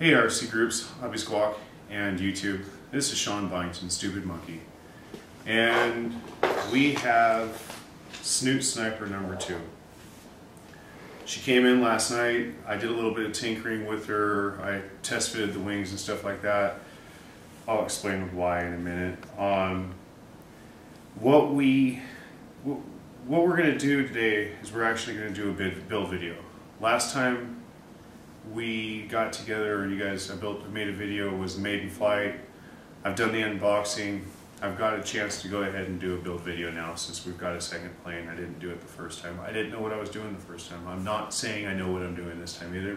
Hey RC groups, Hobby Squawk, and YouTube. This is Sean Byington, Stupid Monkey. And we have Snoot Sniper number 2. She came in last night. I did a little bit of tinkering with her. I test fitted the wings and stuff like that. I'll explain why in a minute. What we're going to do today is we're actually going to do a build video. Last time we got together, you guys, I made a video, it was the maiden flight. I've done the unboxing. I've got a chance to go ahead and do a build video now since we've got a second plane. I didn't do it the first time. I didn't know what I was doing the first time. I'm not saying I know what I'm doing this time either.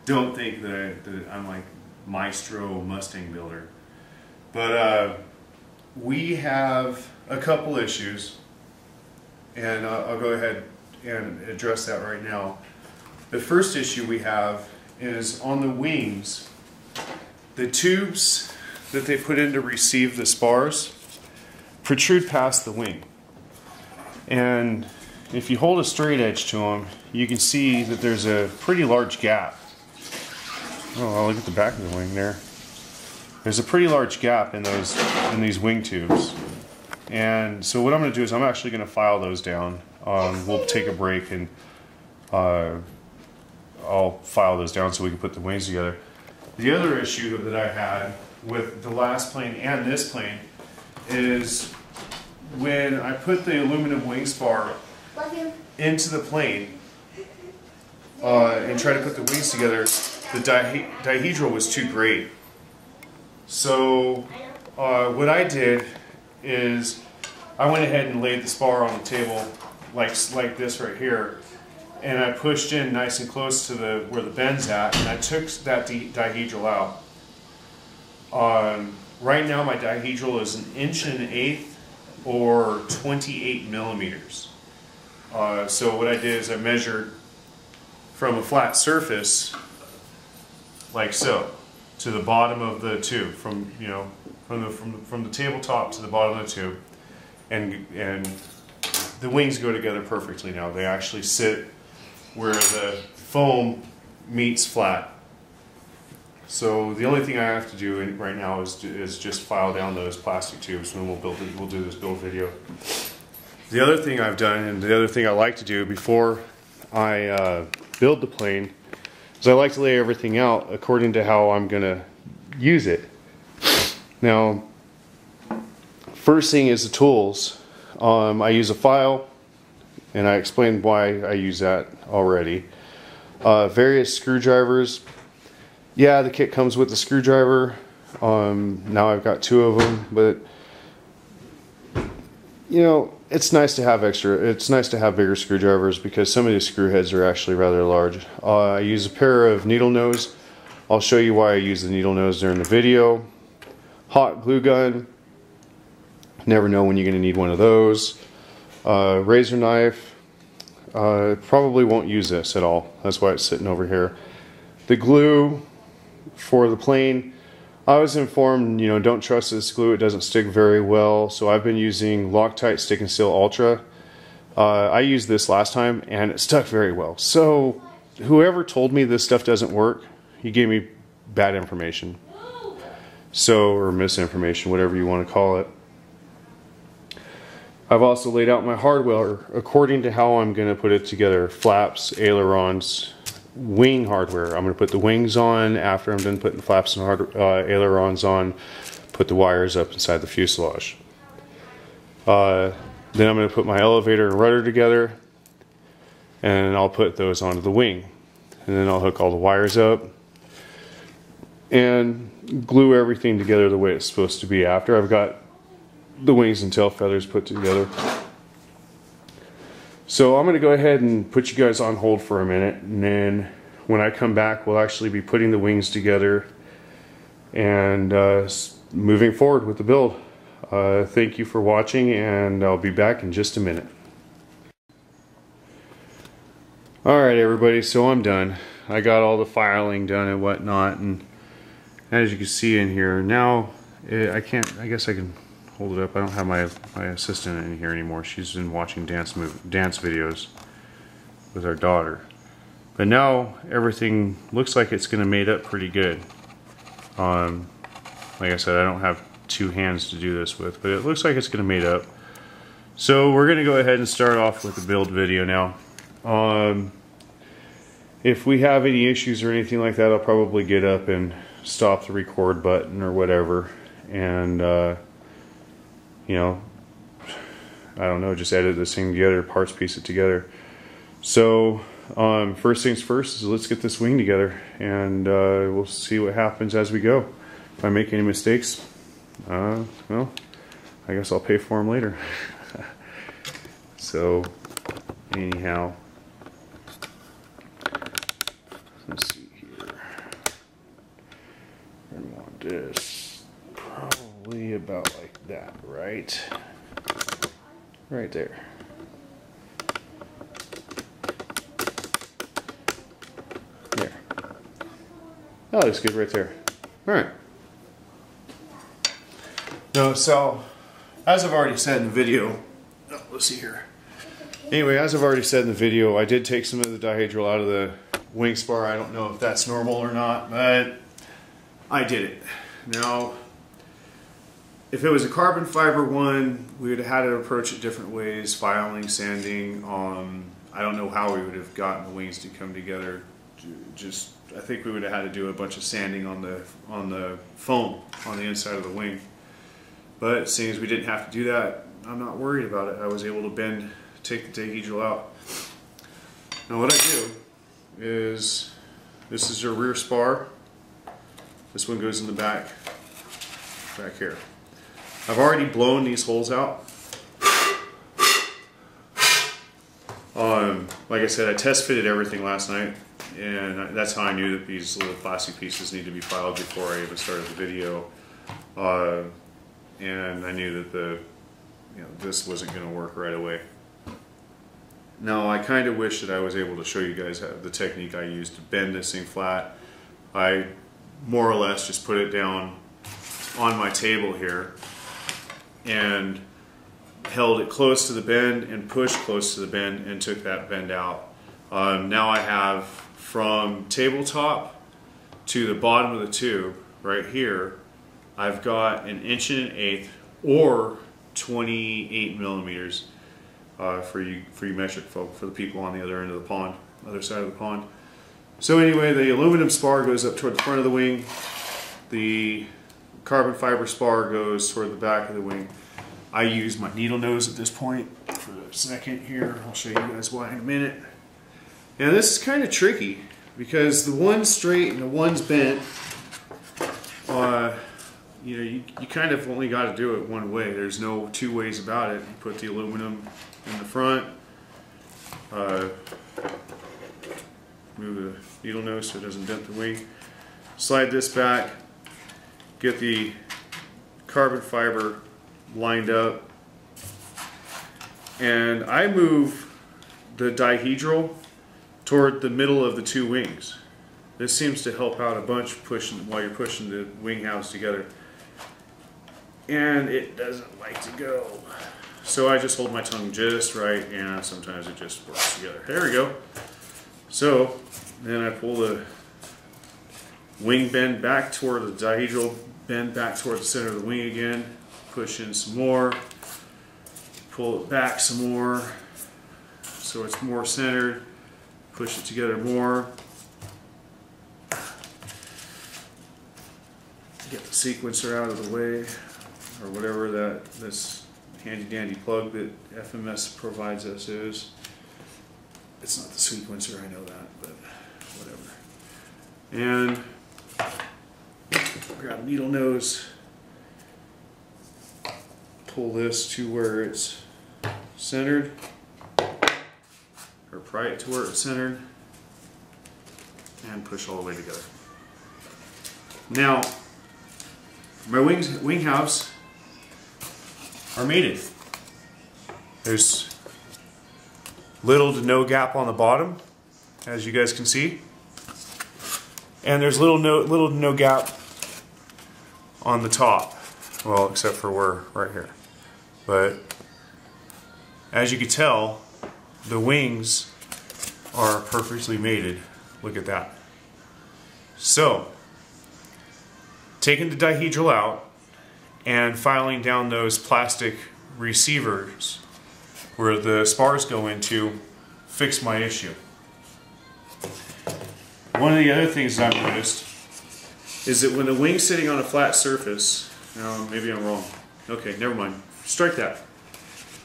Don't think that I'm like maestro Mustang builder. But we have a couple issues, and I'll go ahead and address that right now. The first issue we have is on the wings. The tubes that they put in to receive the spars protrude past the wing. And if you hold a straight edge to them, you can see that there's a pretty large gap. Oh, look at the back of the wing there. There's a pretty large gap in these wing tubes. And so what I'm going to do is I'm actually going to file those down. We'll take a break and I'll file those down so we can put the wings together. The other issue that I had with the last plane and this plane is when I put the aluminum wing spar into the plane and try to put the wings together, the dihedral was too great. So what I did is I went ahead and laid the spar on the table like this right here, and I pushed in nice and close to where the bend's at, and I took that dihedral out. Right now my dihedral is 1 1/8" or 28 millimeters. So what I did is I measured from a flat surface like so to the bottom of the tube, from the tabletop to the bottom of the tube, and the wings go together perfectly now. They actually sit where the foam meets flat. So the only thing I have to do right now is just file down those plastic tubes, and then we'll do this build video. The other thing I've done, and the other thing I like to do before I build the plane, is I like to lay everything out according to how I'm going to use it. Now, first thing is the tools. I use a file, and I explained why I use that already. Various screwdrivers. Yeah, the kit comes with a screwdriver. Now I've got 2 of them, but you know, it's nice to have bigger screwdrivers because some of these screw heads are actually rather large. I use a pair of needle nose. I'll show you why I use the needle nose during the video. Hot glue gun. Never know when you're going to need one of those. Razor knife. Probably won't use this at all. That's why it's sitting over here. The glue for the plane. I was informed, you know, don't trust this glue. It doesn't stick very well. So I've been using Loctite Stick and Seal Ultra. I used this last time and it stuck very well. So whoever told me this stuff doesn't work, he gave me bad information. So, or misinformation, whatever you want to call it. I've also laid out my hardware according to how I'm going to put it together. Flaps, ailerons, wing hardware. I'm going to put the wings on after I'm done putting flaps and ailerons on. Put the wires up inside the fuselage. Then I'm going to put my elevator and rudder together, and I'll put those onto the wing. And then I'll hook all the wires up and glue everything together the way it's supposed to be after I've got the wings and tail feathers put together. So I'm going to go ahead and put you guys on hold for a minute, and then when I come back we'll actually be putting the wings together and moving forward with the build. Thank you for watching, and I'll be back in just a minute. Alright everybody, so I'm done. I got all the filing done and whatnot, and as you can see in here now, I guess I can hold it up. I don't have my assistant in here anymore. She's been watching dance videos with our daughter. But now everything looks like it's going to mate up pretty good. Like I said, I don't have two hands to do this with, but it looks like it's going to mate up. So we're going to go ahead and start off with the build video now. If we have any issues or anything like that, I'll probably get up and stop the record button or whatever, and you know, I don't know, just edit this thing together, parts piece it together. So first things first is let's get this wing together, and we'll see what happens as we go. If I make any mistakes, well, I guess I'll pay for them later. So anyhow, let's see here. I want this probably about like that, right? Right there. There. That looks good right there. Alright. No, so, as I've already said in the video, let's see here. Anyway, as I've already said in the video, I did take some of the dihedral out of the wing spar. I don't know if that's normal or not, but I did it. Now, if it was a carbon fiber one, we would have had to approach it different ways, filing, sanding. I don't know how we would have gotten the wings to come together. I think we would have had to do a bunch of sanding on the foam on the inside of the wing. But seeing as we didn't have to do that, I'm not worried about it. I was able to take the dihedral out. Now what I do is, this is your rear spar. This one goes in the back here. I've already blown these holes out. Like I said, I test fitted everything last night, and that's how I knew that these little plastic pieces need to be filed before I even started the video. And I knew that this wasn't going to work right away. Now, I kind of wish that I was able to show you guys the technique I used to bend this thing flat. I more or less just put it down on my table here and held it close to the bend and pushed close to the bend and took that bend out. Now I have from tabletop to the bottom of the tube right here, I've got 1 1/8" or 28 millimeters for you metric folk, for the people on the other end of the pond, other side of the pond. So anyway, the aluminum spar goes up toward the front of the wing. The carbon fiber spar goes toward the back of the wing. I use my needle nose at this point for a second here. I'll show you guys why in a minute. Now this is kind of tricky because the one's straight and the one's bent. You kind of only got to do it one way. There's no two ways about it. You put the aluminum in the front, move the needle nose so it doesn't dent the wing, slide this back, get the carbon fiber lined up, and I move the dihedral toward the middle of the two wings. This seems to help out a bunch while you're pushing the wing halves together. And it doesn't like to go. So I just hold my tongue just right, and sometimes it just works together. There we go. So then I pull the wing bend back toward the dihedral, bend back toward the center of the wing again, push in some more, pull it back some more so it's more centered, push it together more. Get the sequencer out of the way, or whatever this handy dandy plug that FMS provides us is. It's not the sequencer, I know that, but whatever. And grab needle nose, pull this to where it's centered, or pry it to where it's centered, and push all the way together. Now, my wing halves are mated. There's little to no gap on the bottom, as you guys can see, and there's little to no gap on the top. Well, except for right here. But as you can tell, the wings are perfectly mated. Look at that. So, taking the dihedral out and filing down those plastic receivers where the spars go into fixed my issue. One of the other things I've noticed is that when the wing's sitting on a flat surface, now maybe I'm wrong. Okay, never mind. Strike that.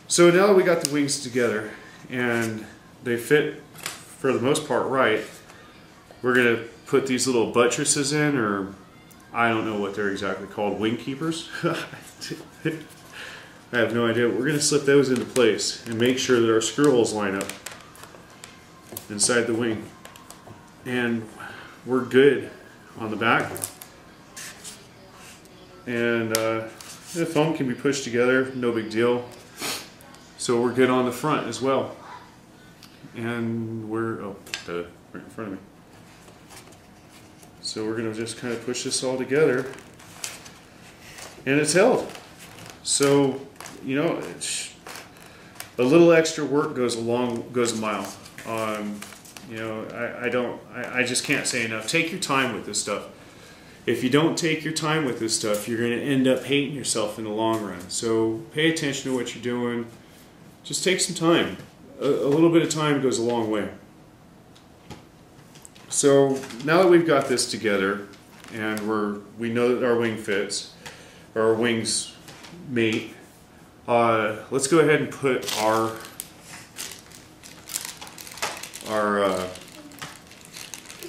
So now that we got the wings together and they fit for the most part right, we're going to put these little buttresses in, or I don't know what they're exactly called, wing keepers. I have no idea. We're going to slip those into place and make sure that our screw holes line up inside the wing. And we're good on the back. And the foam can be pushed together, no big deal. So we're good on the front as well. And we're, right in front of me. So we're going to just kind of push this all together. And it's held. So, you know, a little extra work goes a mile. You know, I just can't say enough. Take your time with this stuff. If you don't take your time with this stuff, you're going to end up hating yourself in the long run. So pay attention to what you're doing. Just take some time. A little bit of time goes a long way. So now that we've got this together and we know that our wing fits, or our wings mate, let's go ahead and put our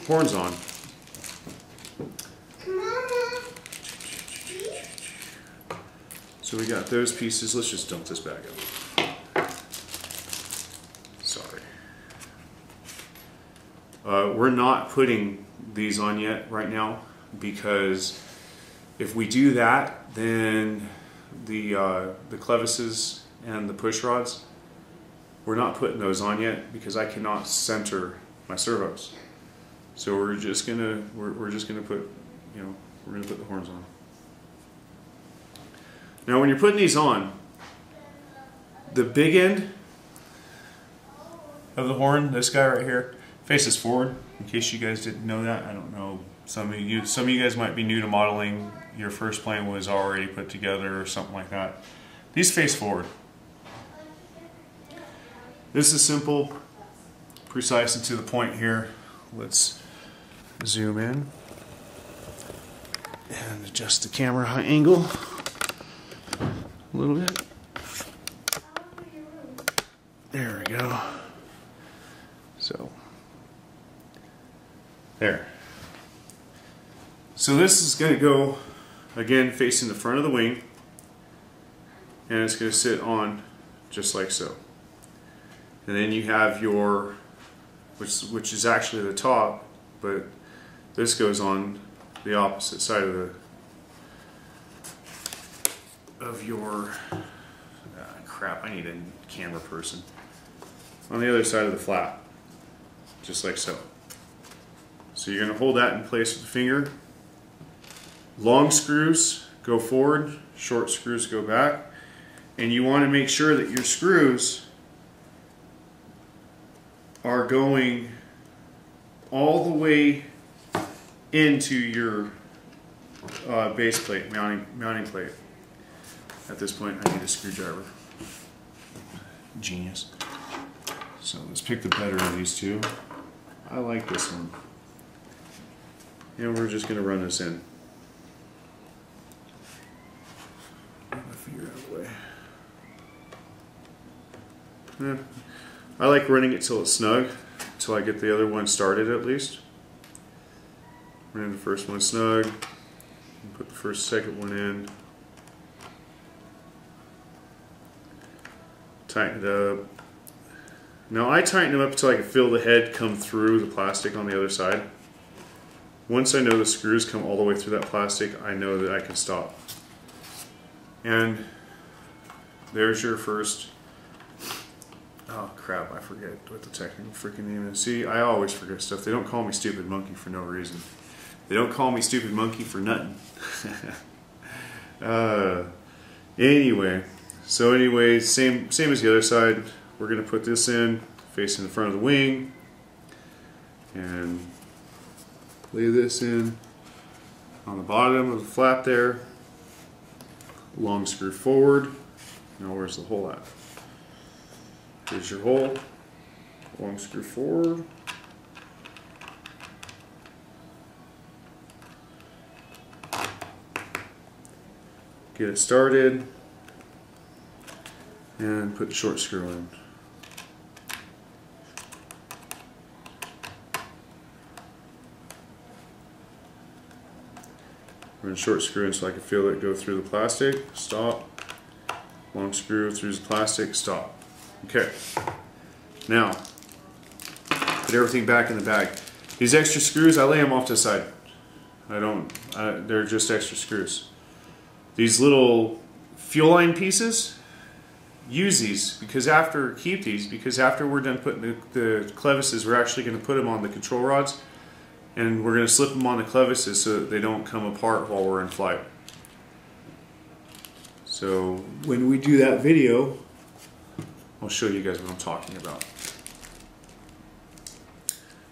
horns on. So we got those pieces. Let's just dump this back up. Sorry. We're not putting these on yet right now, because if we do that, then the clevises and the push rods, we're not putting those on yet because I cannot center my servos. So we're just gonna put, you know, we're gonna put the horns on. Now when you're putting these on, the big end of the horn, this guy right here, faces forward. In case you guys didn't know that, I don't know. Some of you guys might be new to modeling. Your first plane was already put together or something like that. These face forward. This is simple, precise, and to the point here. Let's zoom in and adjust the camera angle a little bit. There we go. So, there. So this is going to go, again, facing the front of the wing, and it's going to sit on just like so. And then you have your, which is actually the top, but this goes on the opposite side of your, crap, I need a camera person. On the other side of the flap, just like so. So you're going to hold that in place with the finger. Long screws go forward, short screws go back, and you want to make sure that your screws are going all the way into your base plate, mounting plate. At this point, I need a screwdriver. Genius. So let's pick the better of these two. I like this one. And we're just going to run this in. Get my finger out of the way. I like running it till it's snug, till I get the other one started at least. Ran the first one snug, put the second one in. Tighten it up. Now I tighten them up until I can feel the head come through the plastic on the other side. Once I know the screws come all the way through that plastic, I know that I can stop. And there's your first, oh crap, I forget what the technical freaking name is. See, I always forget stuff. They don't call me Stupid Monkey for no reason. They don't call me Stupid Monkey for nothing. Anyway, same as the other side. We're going to put this in, facing the front of the wing, and lay this in on the bottom of the flap there. Long screw forward. Now where's the hole at? Here's your hole. Long screw forward. Get it started and put the short screw in. We're going to short screw in so I can feel it go through the plastic. Stop. Long screw through the plastic. Stop. Okay. Now, put everything back in the bag. These extra screws, I lay them off to the side. They're just extra screws. These little fuel line pieces, use these keep these because after we're done putting the clevises, we're actually going to put them on the control rods. And we're going to slip them on the clevises so that they don't come apart while we're in flight. So when we do that video, I'll show you guys what I'm talking about.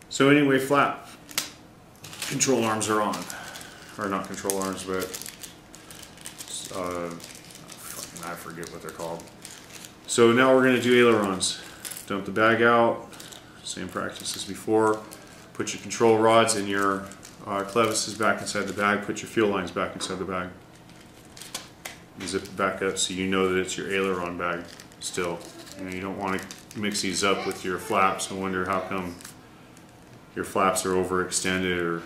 So anyway, flap control arms are on. Or not control arms, but I forget what they're called. So now we're going to do ailerons. Dump the bag out. Same practice as before. Put your control rods and your clevises back inside the bag. Put your fuel lines back inside the bag. Zip it back up so you know that it's your aileron bag still. You don't want to mix these up with your flaps and wonder how come your flaps are overextended or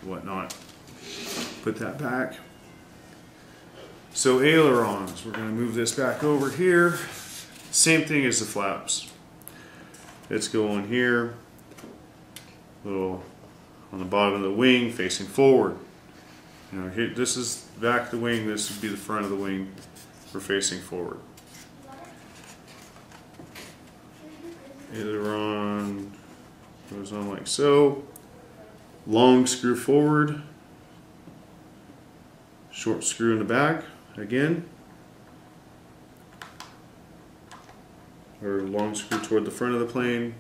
whatnot. Put that back. So ailerons, we're going to move this back over here. Same thing as the flaps. It's going here. Little on the bottom of the wing facing forward. You know, here, this is back of the wing, this would be the front of the wing. We're facing forward. Aileron goes on like so. Long screw forward. Short screw in the back again. Or long screw toward the front of the plane.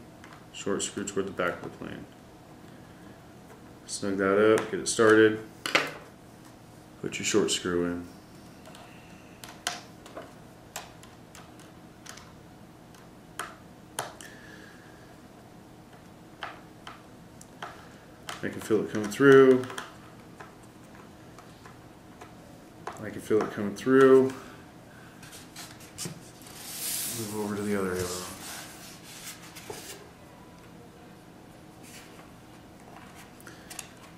Short screw toward the back of the plane. Snug that up, get it started. Put your short screw in. I can feel it coming through. I can feel it coming through. Move over to the other aileron.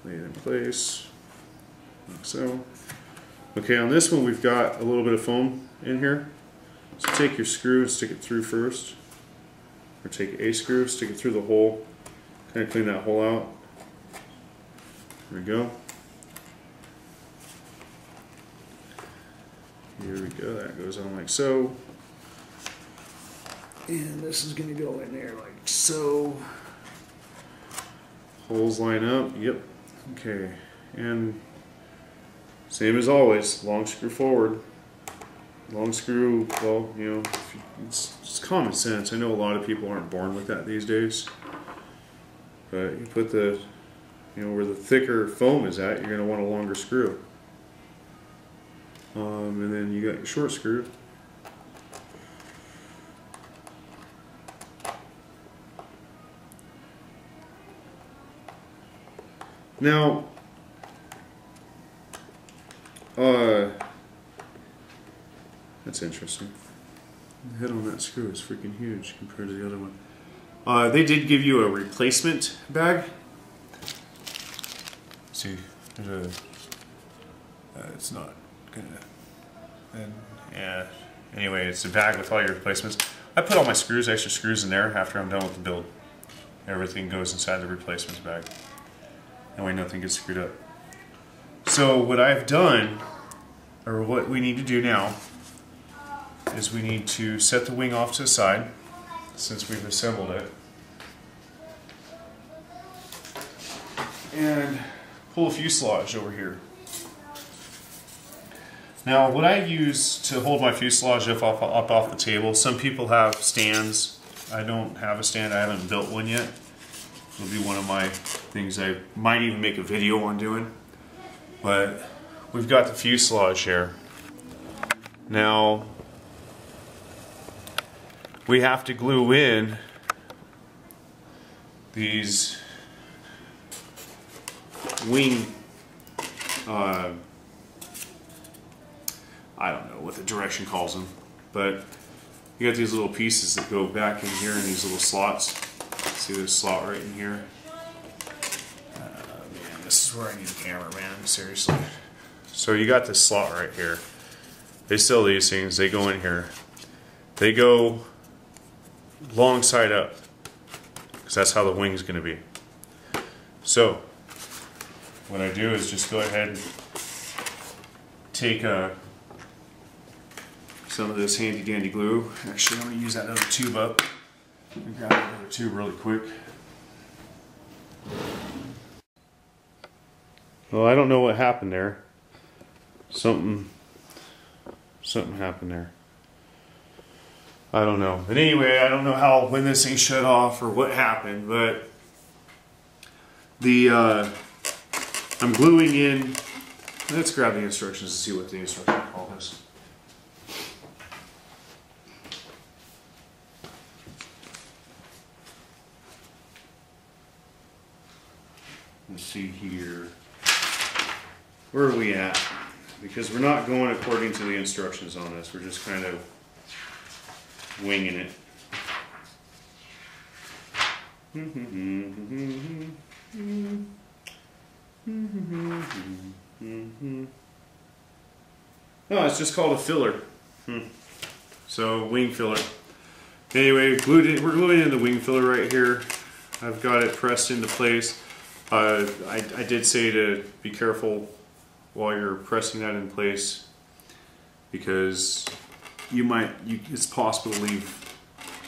Lay it in place, like so. Okay, on this one we've got a little bit of foam in here. So take your screw and stick it through first. Or take a screw, stick it through the hole, kind of clean that hole out. There we go. Here we go, that goes on like so. And this is going to go in there like so. Holes line up, yep. Okay, and same as always, long screw forward. Long screw, well, you know, it's common sense. I know a lot of people aren't born with that these days. But you put the, you know, where the thicker foam is at, you're going to want a longer screw. And then you got your short screw. Now, that's interesting. The head on that screw is freaking huge compared to the other one. They did give you a replacement bag. See, there's a, it's not gonna, and yeah, anyway, it's a bag with all your replacements. I put all my screws, extra screws in there after I'm done with the build. Everything goes inside the replacements bag. That way nothing gets screwed up. So what I've done, or what we need to do now, is we need to set the wing off to the side, since we've assembled it. And pull a fuselage over here. Now what I use to hold my fuselage up off the table, some people have stands. I don't have a stand, I haven't built one yet. It'll be one of my things I might even make a video on doing. But we've got the fuselage here. Now, we have to glue in these wing, I don't know what the direction calls them, but you got these little pieces that go back in here in these little slots. See this slot right in here? Man, this is where I need a camera, man, seriously. So you got this slot right here. They sell these things, they go in here. They go long side up, because that's how the wing is going to be. So, what I do is just go ahead and take some of this handy dandy glue. Actually, I'm going to use that other tube up. Let me grab that other tube really quick. Well, I don't know what happened there. Something happened there. I don't know. But anyway, I don't know when this thing shut off or what happened, but I'm gluing in. Let's grab the instructions and see what the instructions call this. Let's see here. Where are we at? Because we're not going according to the instructions on this. We're just kind of winging it. Oh, it's just called a filler. So, wing filler. Anyway, we're gluing in the wing filler right here. I've got it pressed into place. I did say to be careful while you're pressing that in place, because it's possible to leave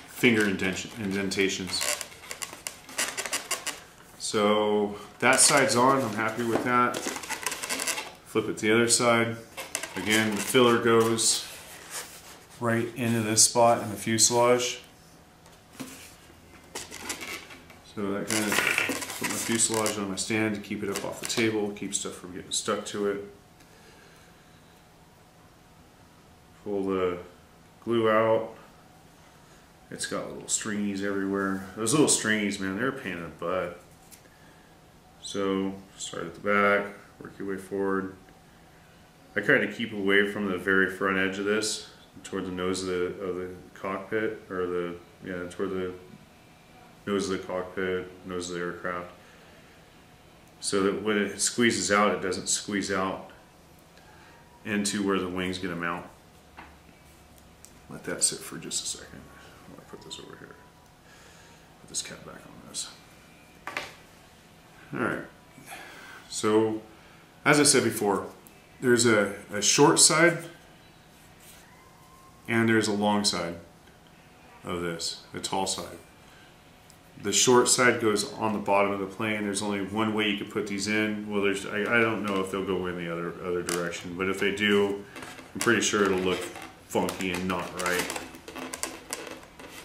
finger indentations. So that side's on, I'm happy with that. Flip it to the other side. Again, the filler goes right into this spot in the fuselage. So that kind of put my fuselage on my stand to keep it up off the table, keep stuff from getting stuck to it. Pull the glue out. It's got little stringies everywhere. Those little stringies, man, they're a pain in the butt. So start at the back, work your way forward. I kind of keep away from the very front edge of this, toward the nose of the cockpit, or toward the nose of the cockpit, nose of the aircraft, so that when it squeezes out, it doesn't squeeze out into where the wing's going to mount. Let that sit for just a second. I'm going to put this over here. Put this cap back on this. Alright. So, as I said before, there's a short side and there's a long side of this, the tall side. The short side goes on the bottom of the plane. There's only one way you can put these in. Well, I don't know if they'll go in the other direction, but if they do, I'm pretty sure it'll look funky and not right.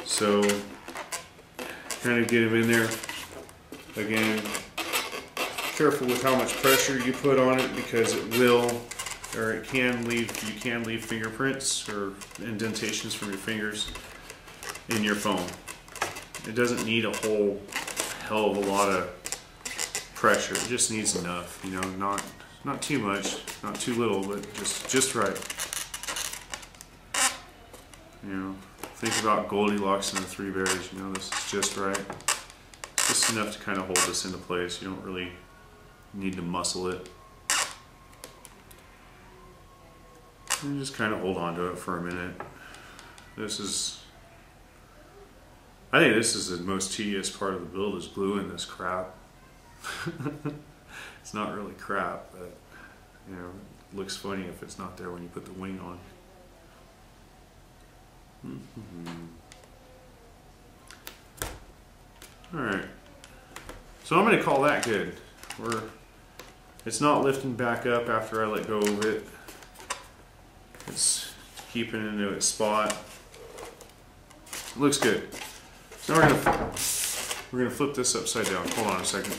So, kind of get them in there. Again, careful with how much pressure you put on it, because it will, or it can leave, you can leave fingerprints or indentations from your fingers in your foam. It doesn't need a whole hell of a lot of pressure. It just needs enough, you know, not too much, not too little, but just right. You know, think about Goldilocks and the Three Bears. You know, this is just right. Just enough to kind of hold this into place. You don't really need to muscle it. And just kind of hold on to it for a minute. I think this is the most tedious part of the build, is gluing this crap. It's not really crap, but you know, it looks funny if it's not there when you put the wing on. Alright, so I'm going to call that good. It's not lifting back up after I let go of it. It's keeping it into its spot. It looks good. So we're going to we're going to flip this upside down. Hold on a second.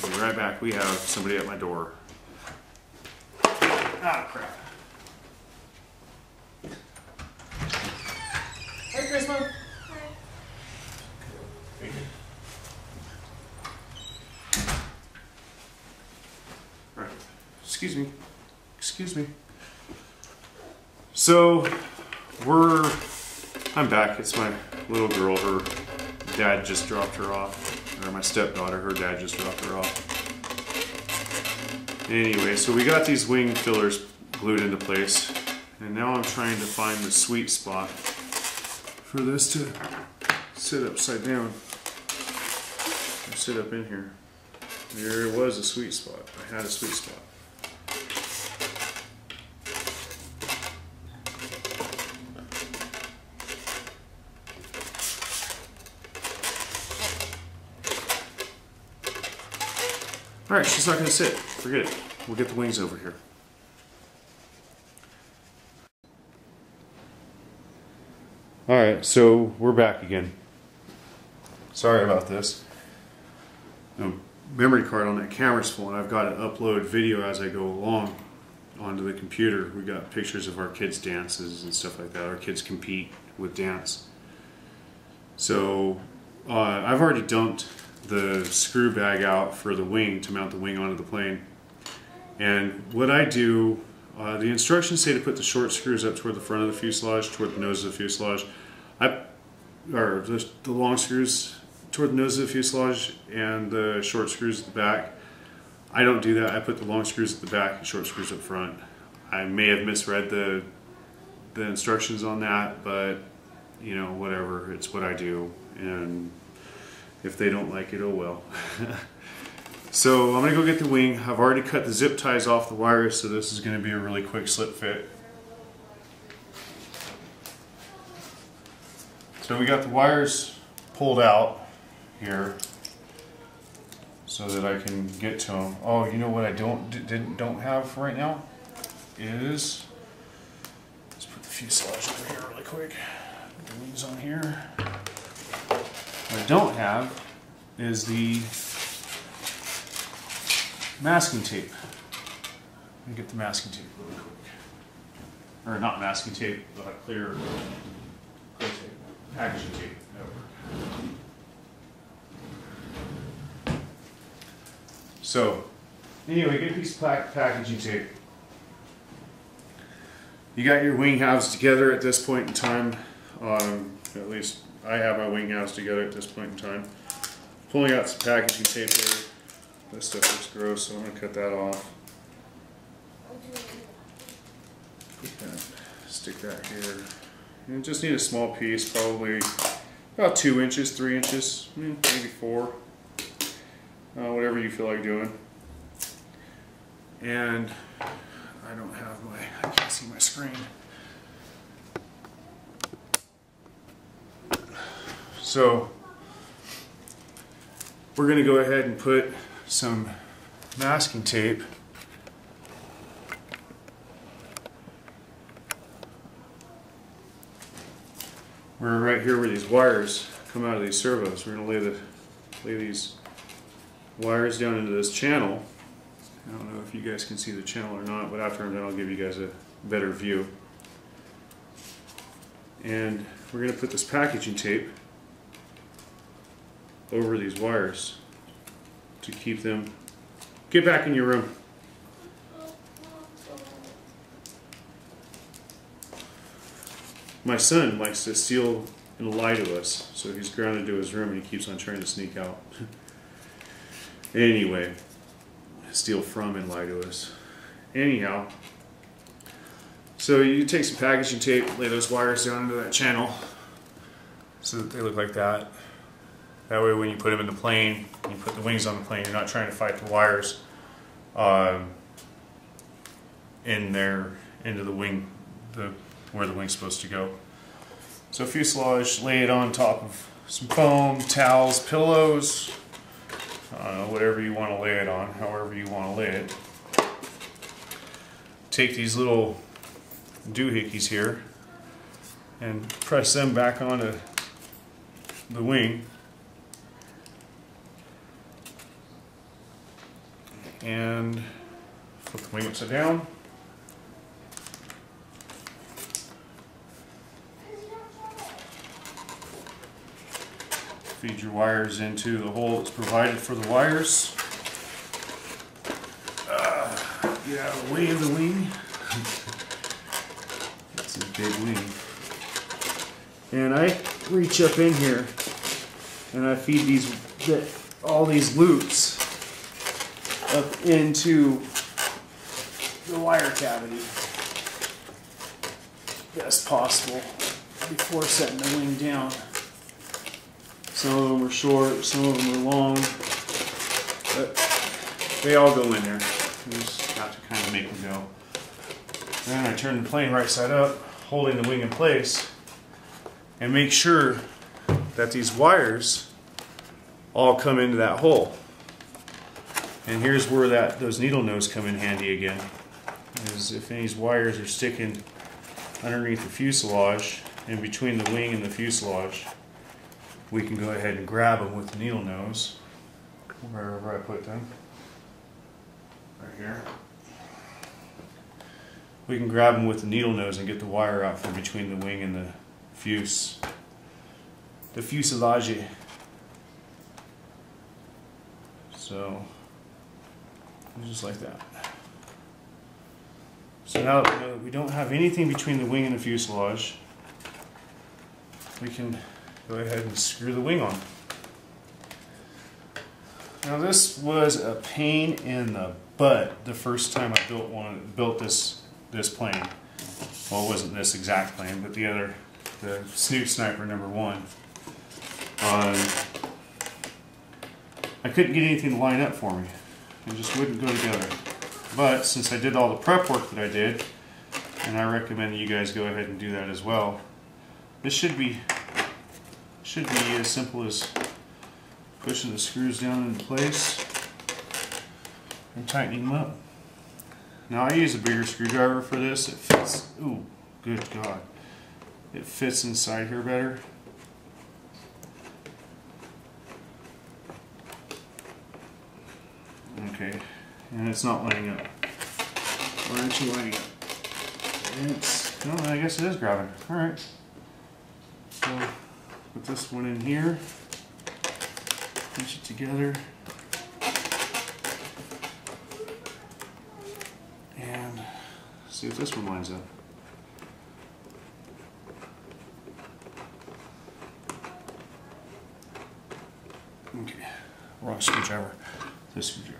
We'll be right back. We have somebody at my door. Ah, crap. Hey, Christmas. Hi. Thank you. All right. Excuse me. Excuse me. So, I'm back. It's my little girl. Her dad just dropped her off. Or my stepdaughter, her dad just dropped her off. Anyway, so we got these wing fillers glued into place. And now I'm trying to find the sweet spot for this to sit upside down. Or sit up in here. There was a sweet spot. I had a sweet spot. Alright, she's not going to sit. Forget it. We'll get the wings over here. Alright, so we're back again. Sorry about this. The memory card on that camera's full, and I've got to upload video as I go along onto the computer. We got pictures of our kids' dances and stuff like that. Our kids compete with dance. So I've already dumped the screw bag out for the wing to mount the wing onto the plane. And what I do, the instructions say to put the short screws up toward the front of the fuselage, toward the nose of the fuselage. Or the long screws toward the nose of the fuselage and the short screws at the back. I don't do that. I put the long screws at the back and short screws up front. I may have misread the instructions on that, but you know, whatever. It's what I do, and if they don't like it, oh well. So I'm going to go get the wing. I've already cut the zip ties off the wires, so this is going to be a really quick slip fit. So we got the wires pulled out here so that I can get to them. Oh, you know what I don't have right now is, let's put the fuselage over here really quick. The wings on here. What I don't have is the masking tape. Let me get the masking tape really quick. Or not masking tape, but clear tape. Packaging tape. So, anyway, get a piece of packaging tape. You got your wing halves together at this point in time. At least I have my wing halves together at this point in time. Pulling out some packaging tape there. This stuff looks gross, so I'm going to cut that off. Stick that here. You just need a small piece, probably about 2 inches, 3 inches, maybe 4. Whatever you feel like doing. And I don't have I can't see my screen. So we're going to go ahead and put some masking tape we're right here where these wires come out of these servos. We're going to lay these wires down into this channel. I don't know if you guys can see the channel or not, but after that I'll give you guys a better view. And we're going to put this packaging tape over these wires to keep them. Get back in your room. My son likes to steal and lie to us, so he's grounded to his room and he keeps on trying to sneak out. Anyway, steal from and lie to us. Anyhow, so you take some packaging tape, lay those wires down into that channel so that they look like that. That way when you put them in the plane, you put the wings on the plane, you're not trying to fight the wires in there into the wing, where the wing's supposed to go. So fuselage, lay it on top of some foam, towels, pillows, whatever you want to lay it on, however you want to lay it. Take these little doohickeys here and press them back onto the wing. and flip the wing upside down. Feed your wires into the hole that's provided for the wires. Get out of the way of the wing. It's a big wing. And I reach up in here and I feed all these loops up into the wire cavity best possible before setting the wing down. Some of them are short, some of them are long, but they all go in there. You just have to kind of make them go. Then I turn the plane right side up, holding the wing in place, and make sure that these wires all come into that hole. And here's where those needle nose come in handy again. Is if any of these wires are sticking underneath the fuselage, in between the wing and the fuselage, we can go ahead and grab them with the needle nose, wherever I put them. Right here. We can grab them with the needle nose and get the wire out from between the wing and the fuselage. So, just like that. So now that we don't have anything between the wing and the fuselage, we can go ahead and screw the wing on. Now this was a pain in the butt the first time I built this plane. Well, it wasn't this exact plane, but the Snoot Sniper #1. I couldn't get anything to line up for me. It just wouldn't go together. But since I did all the prep work that I did, and I recommend you guys go ahead and do that as well, this should be as simple as pushing the screws down into place and tightening them up. Now I use a bigger screwdriver for this. It fits, ooh, good God. It fits inside here better. Okay, and it's not lining up. Why aren't you lining up? No, I guess it is grabbing. Alright. So, put this one in here. Pinch it together. And see if this one lines up. Okay, wrong screwdriver. This screwdriver.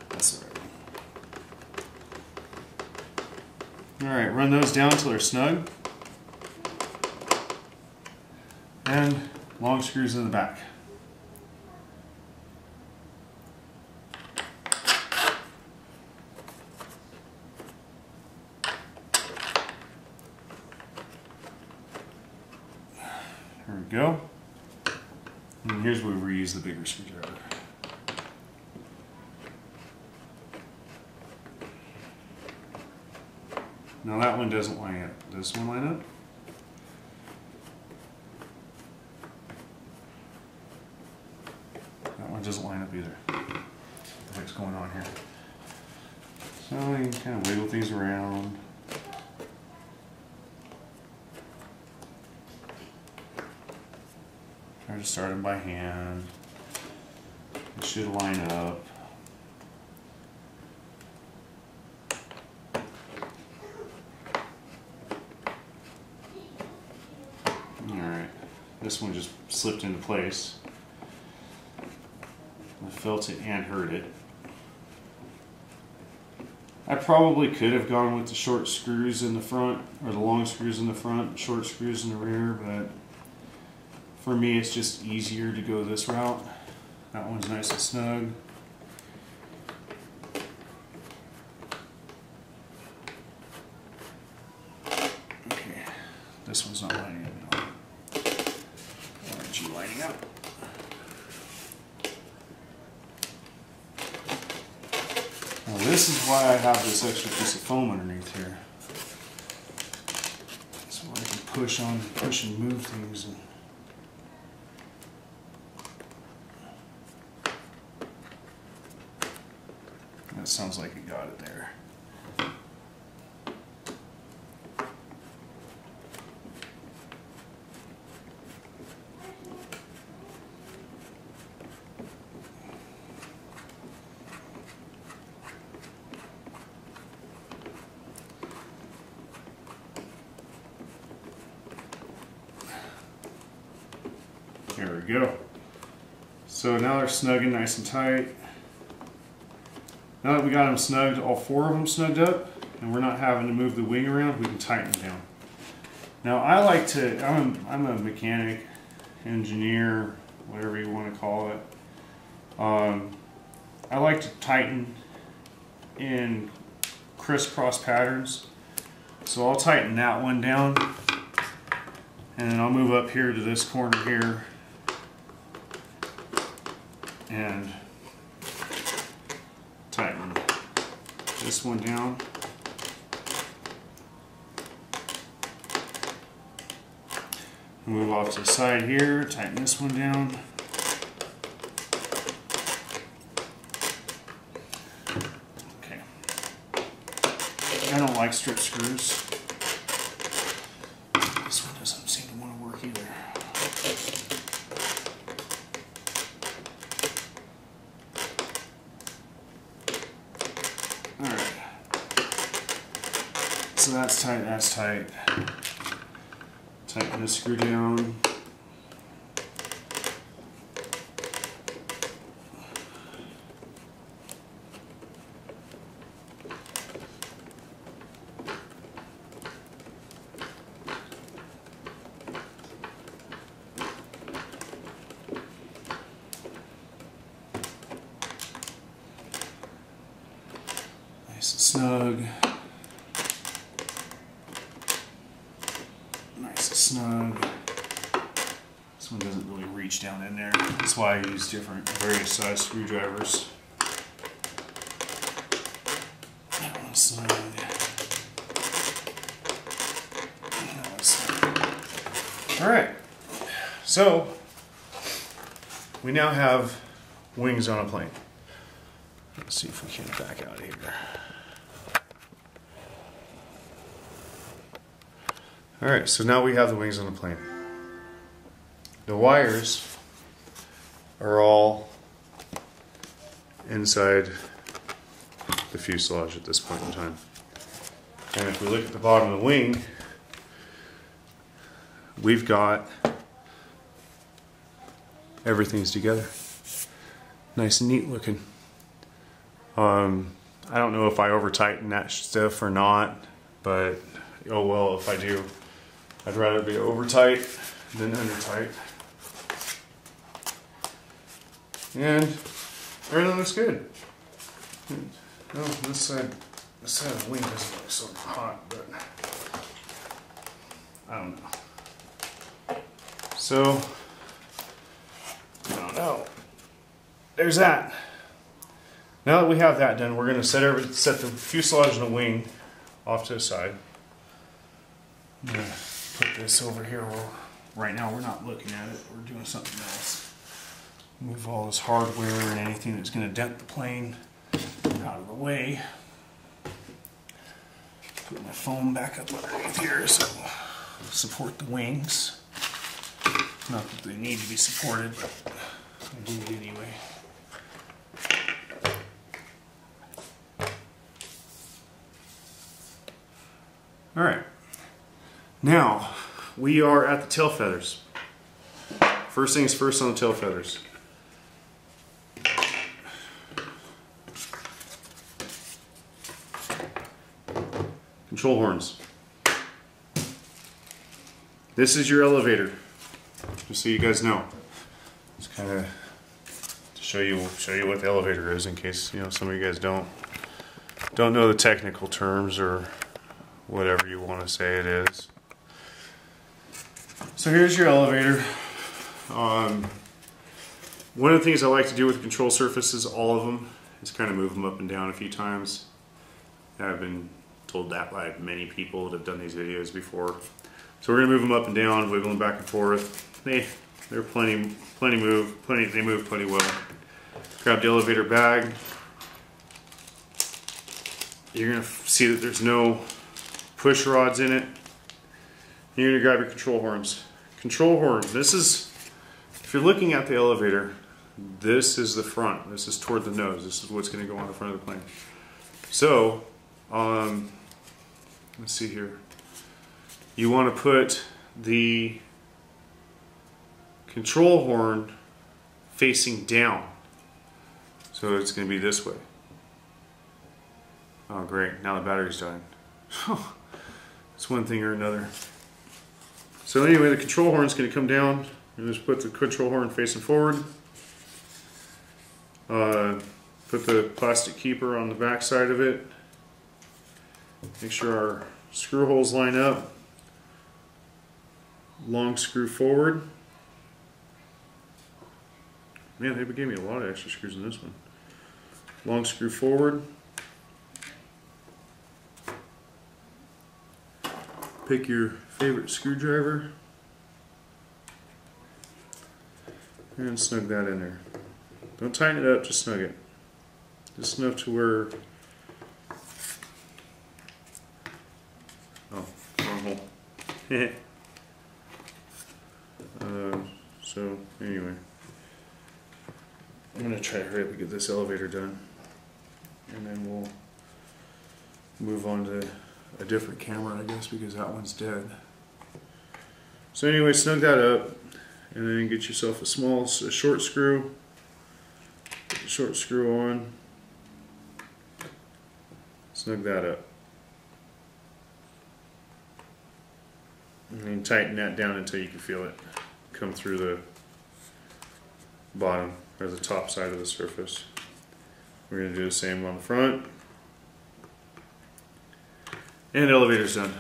That's the right one. Alright, run those down until they're snug. And long screws in the back. There we go. And here's where we reuse the bigger screwdriver. Now that one doesn't line up. Does this one line up? That one doesn't line up either. What's going on here? So you can kind of wiggle things around. Try to start them by hand. It should line up. Alright, this one just slipped into place. I felt it and heard it. I probably could have gone with the short screws in the front, or the long screws in the front, short screws in the rear, but for me it's just easier to go this route. That one's nice and snug. Okay, this one's not lining up now. Why aren't you lining up? Now this is why I have this extra piece of foam underneath here. So I can push and move things. And, That sounds like it got it there. There we go. So now they're snugging nice and tight. Now that we got them snugged, all four of them snugged up, and we're not having to move the wing around, we can tighten them down. Now I like to, I'm a mechanic, engineer, whatever you want to call it. I like to tighten in crisscross patterns. So I'll tighten that one down, and then I'll move up here to this corner here and tighten this one down. Move off to the side here, tighten this one down. Okay. I don't like strip screws. This one doesn't seem to want to work either. Alright. So that's tight, that's tight. Tighten this screw down. Nice and snug. Nice and snug. This one doesn't really reach down in there. That's why I use different various size screwdrivers. That one's snug. That one's snug. Alright. So we now have wings on a plane. Let's see if we can back out of here. Alright, so now we have the wings on the plane. The wires are all inside the fuselage at this point in time. And if we look at the bottom of the wing, we've got everything's together. Nice and neat looking. I don't know if I over tighten that stuff or not, but oh well if I do. I'd rather be over tight than under tight. And everything looks good. Oh, this side of the wing doesn't look so hot, but I don't know. So I don't know. There's that. Now that we have that done, we're going to set the fuselage and the wing off to the side. I'm going to put this over here. Well, right now we're not looking at it. We're doing something else. Move all this hardware and anything that's going to dent the plane out of the way. Put my foam back up underneath here so support the wings. Not that they need to be supported, but I do it anyway. Alright, now we are at the tail feathers. First things first on the tail feathers. Control horns. This is your elevator, just so you guys know. Just kind of to show you what the elevator is in case some of you guys don't know the technical terms or whatever you want to say it is. So here's your elevator. One of the things I like to do with control surfaces, all of them, is kind of move them up and down a few times. I've been told that by many people that have done these videos before. So we're going to move them up and down, wiggle them back and forth. They're they move pretty well. Grab the elevator bag. you're going to see that there's no push rods in it. You're going to grab your control horns. Control horn, this is, if you're looking at the elevator, this is the front. This is toward the nose. This is what's going to go on the front of the plane. So, let's see here. You want to put the control horn facing down. So it's going to be this way. Oh great, now the battery's dying. It's one thing or another. So anyway, the control horn is going to come down and just put the control horn facing forward. Put the plastic keeper on the back side of it. Make sure our screw holes line up. Long screw forward. Man, they gave me a lot of extra screws in this one. Long screw forward. Pick your favorite screwdriver and snug that in there. Don't tighten it up, just snug it. Just enough to where... Oh, wrong hole. So, anyway. I'm going to try to hurry up and get this elevator done. And then we'll move on to a different camera, I guess, because that one's dead. So anyway, snug that up, and then get yourself a short screw. Put the short screw on. Snug that up. And then tighten that down until you can feel it come through the bottom, or the top side of the surface. We're going to do the same on the front. And the elevator's done.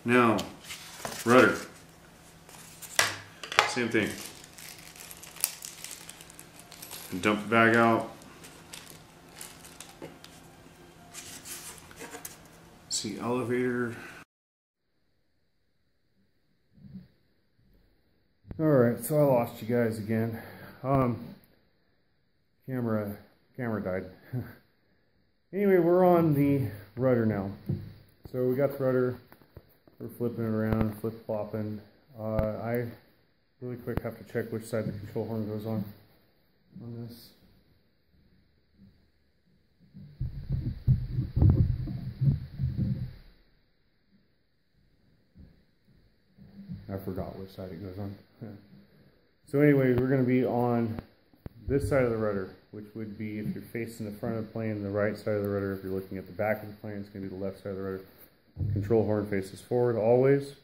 Now, rudder. Same thing. And dump the bag out. See, elevator. Alright, so I lost you guys again. Camera died. Anyway, we're on the rudder now. So we got the rudder, we're flipping it around, flip-flopping. I really quick have to check which side the control horn goes on this. I forgot which side it goes on. So anyway, we're going to be on this side of the rudder, which would be, if you're facing the front of the plane, the right side of the rudder. If you're looking at the back of the plane, it's going to be the left side of the rudder. Control horn faces forward always.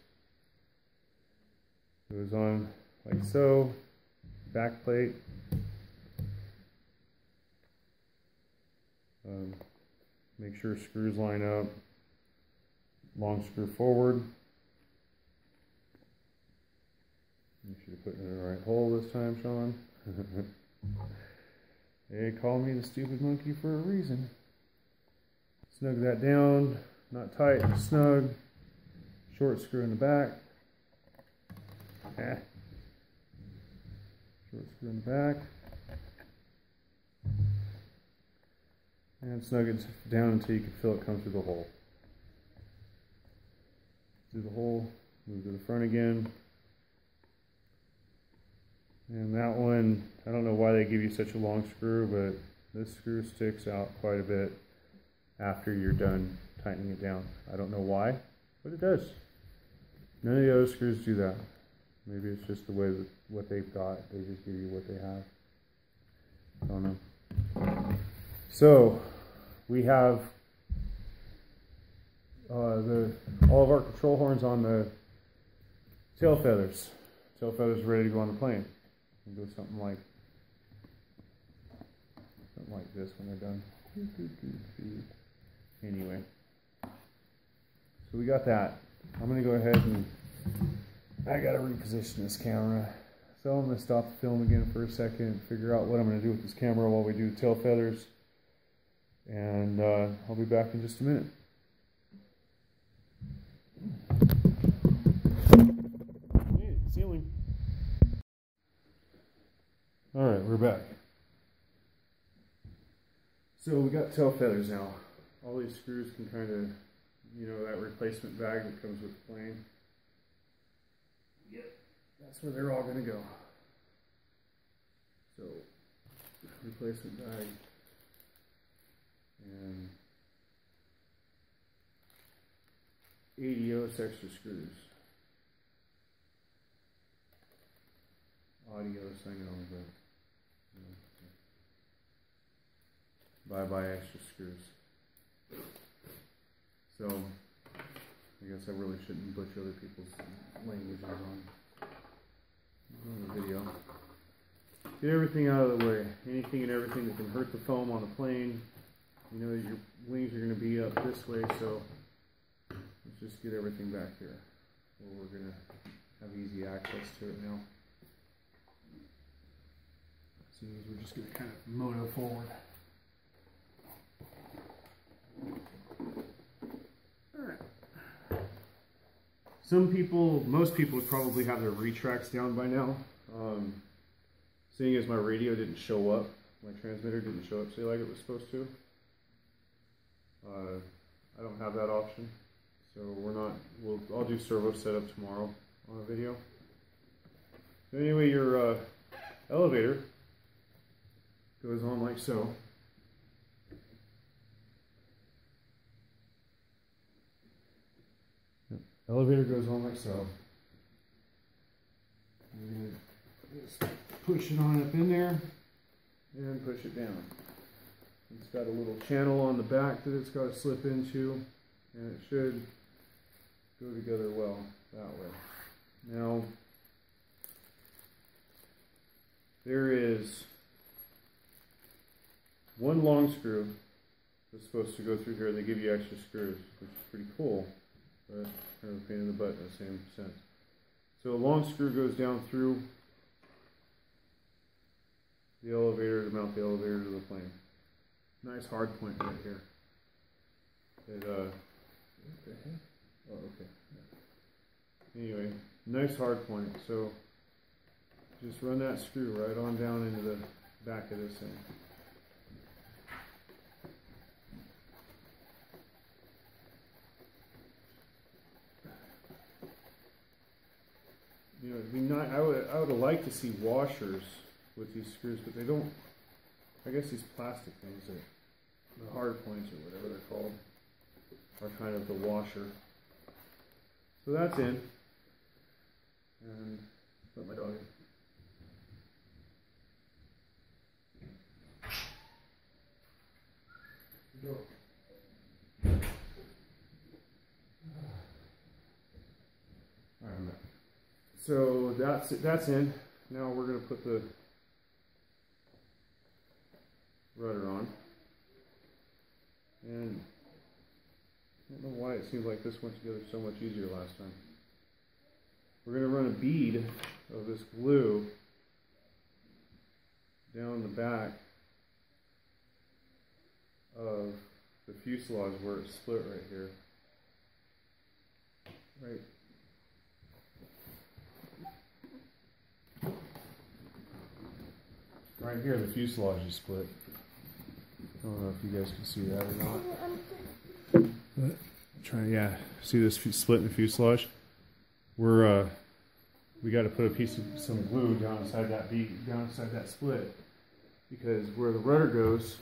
Goes on like so. Back plate. Make sure screws line up. Long screw forward. You should have put it in the right hole this time, Sean. They call me the stupid monkey for a reason. Snug that down, not tight, snug. Short screw in the back. Short screw in the back. And snug it down until you can feel it come through the hole. Through the hole, move to the front again. And that one, I don't know why they give you such a long screw, but this screw sticks out quite a bit after you're done tightening it down. I don't know why, but it does. None of the other screws do that. Maybe it's just the way that what they've got. They just give you what they have. I don't know. So we have all of our control horns on the tail feathers. Tail feathers ready to go on the plane. We'll do something like this when they're done. Anyway, so we got that. I'm going to go ahead and I got to reposition this camera. So I'm going to stop the film again for a second and figure out what I'm going to do with this camera while we do tail feathers. And I'll be back in just a minute. Ceiling. Alright, we're back. So we got tail feathers now. All these screws can kind of, you know, that replacement bag that comes with the plane. Yep, that's where they're all going to go. So, replacement bag and 80 extra screws. Audio, I know, but bye extra screws. So I guess I really shouldn't butcher other people's languages on the video. Get everything out of the way. Anything and everything that can hurt the foam on the plane. You know your wings are going to be up this way, so let's just get everything back here. Well, we're going to have easy access to it now. So we're just going to kind of moto forward. Alright. Most people would probably have their retracts down by now. Seeing as my radio didn't show up, my transmitter didn't show up, say like it was supposed to. I don't have that option. So I'll do servo setup tomorrow on a video. So anyway, your elevator goes on like so. Elevator goes on like so. And just push it on up in there and push it down. It's got a little channel on the back that it's got to slip into, and it should go together well that way. Now, there is one long screw that's supposed to go through here. They give you extra screws, which is pretty cool, but kind of a pain in the butt in the same sense. So a long screw goes down through the elevator to mount the elevator to the plane. Nice hard point right here. It, what the heck? Oh, okay. Anyway, nice hard point. So just run that screw right on down into the back of this thing. You know, it'd be nice. I would have liked to see washers with these screws, but they don't. I guess these plastic things, the hard points or whatever they're called, are kind of the washer. So that's in. And let my dog in. Go. All right, I'm back. So that's in. Now we're going to put the rudder on. And I don't know why it seems like this went together so much easier last time. We're going to run a bead of this glue down the back of the fuselage where it's split right here. Right here, the fuselage is split. I don't know if you guys can see that or not. But see this split in the fuselage? We got to put a piece of some glue down inside that split, because where the rudder goes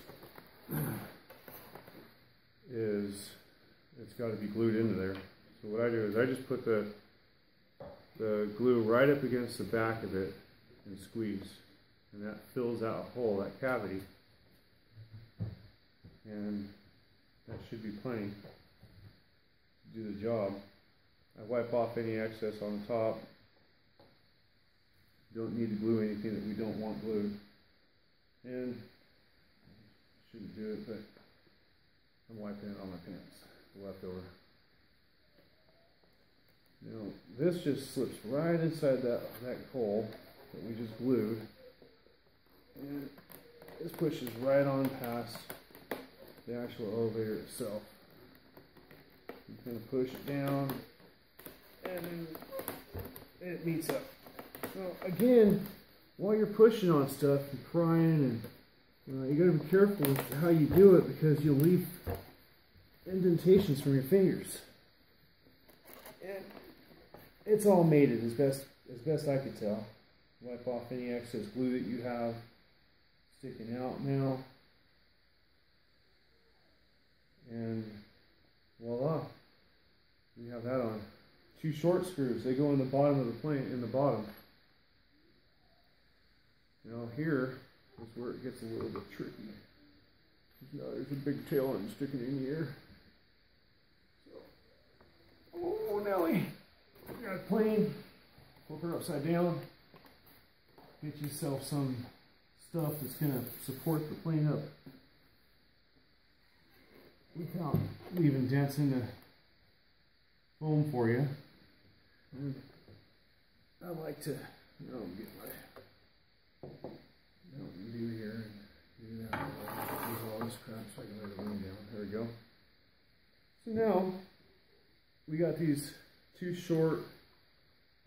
is it's got to be glued into there. So what I do is I just put the glue right up against the back of it and squeeze, and that fills out a hole, that cavity, and that should be plenty to do the job. I wipe off any excess on the top. Don't need to glue anything that we don't want glued. And shouldn't do it, but I'm wiping it on my pants, the leftover. Now this just slips right inside that hole that we just glued, and this pushes right on past the actual elevator itself. You kind of push it down, and then it meets up. So again, while you're pushing on stuff and prying and You got to be careful with how you do it because you'll leave indentations from your fingers. And it's all mated as best I could tell. Wipe off any excess glue that you have sticking out now. And voila, we have that on. 2 short screws, they go in the bottom of the plane, in the bottom. Now here is where it gets a little bit tricky. Now there's a big tail end sticking in here. So, oh Nelly, you got a plane, flip her upside down, get yourself some stuff that's going to support the plane up without leaving dents in the foam for you. And I like to, get my Mountain Dew here and do that. Use all this crap so I can lay the wing down. There we go. So now we got these 2 short,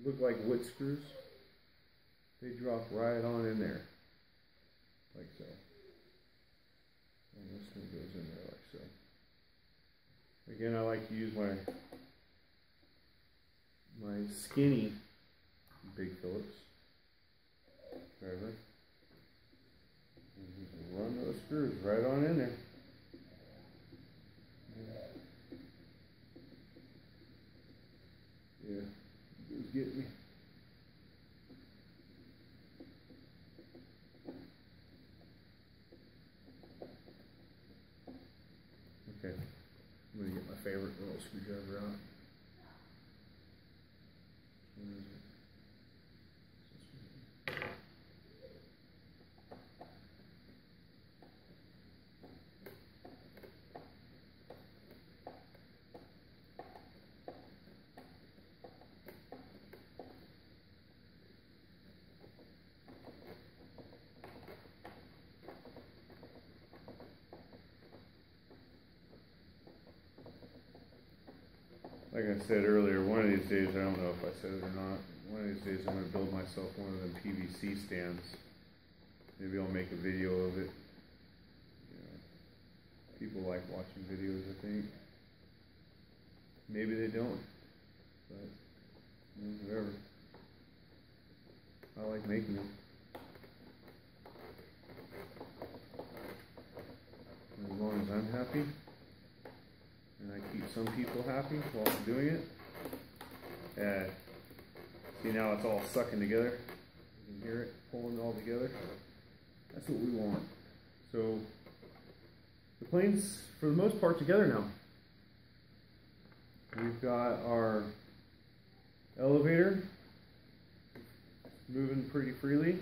look like wood screws. They drop right on in there, like so. And this one goes in there like so. Again, I like to use my skinny Big Phillips. Whatever. And just run those screws right on in there. Yeah, it was getting me. Okay, I'm going to get my favorite little screwdriver out. Like I said earlier, one of these days, I don't know if I said it or not, one of these days I'm going to build myself one of them PVC stands. Maybe I'll make a video of it. People like watching videos, I think. Maybe they don't, but whatever. I like making them. As long as I'm happy, and I keep some people happy while I'm doing it. See, now it's all sucking together. You can hear it pulling all together. That's what we want. So the plane's for the most part together now. We've got our elevator moving freely.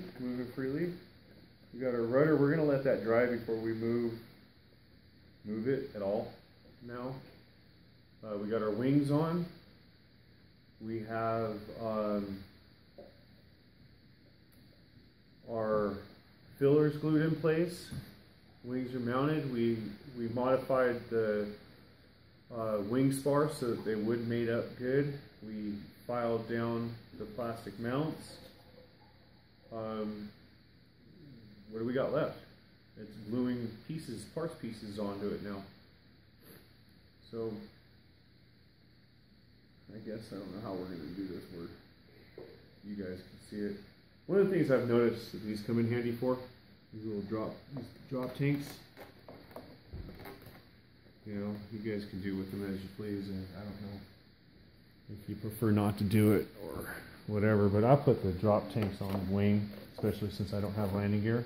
We got our rudder. We're going to let that dry before we move it at all now. We got our wings on. We have our fillers glued in place. Wings are mounted. We modified the wing spar so that they would mate up good. We filed down the plastic mounts. What do we got left? It's gluing parts pieces onto it now. So I guess I don't know how we're going to do this where you guys can see it. One of the things I've noticed that these come in handy for, these little drop tanks. You guys can do with them as you please. And I don't know if you prefer not to do it or whatever, but I put the drop tanks on the wing, especially since I don't have landing gear.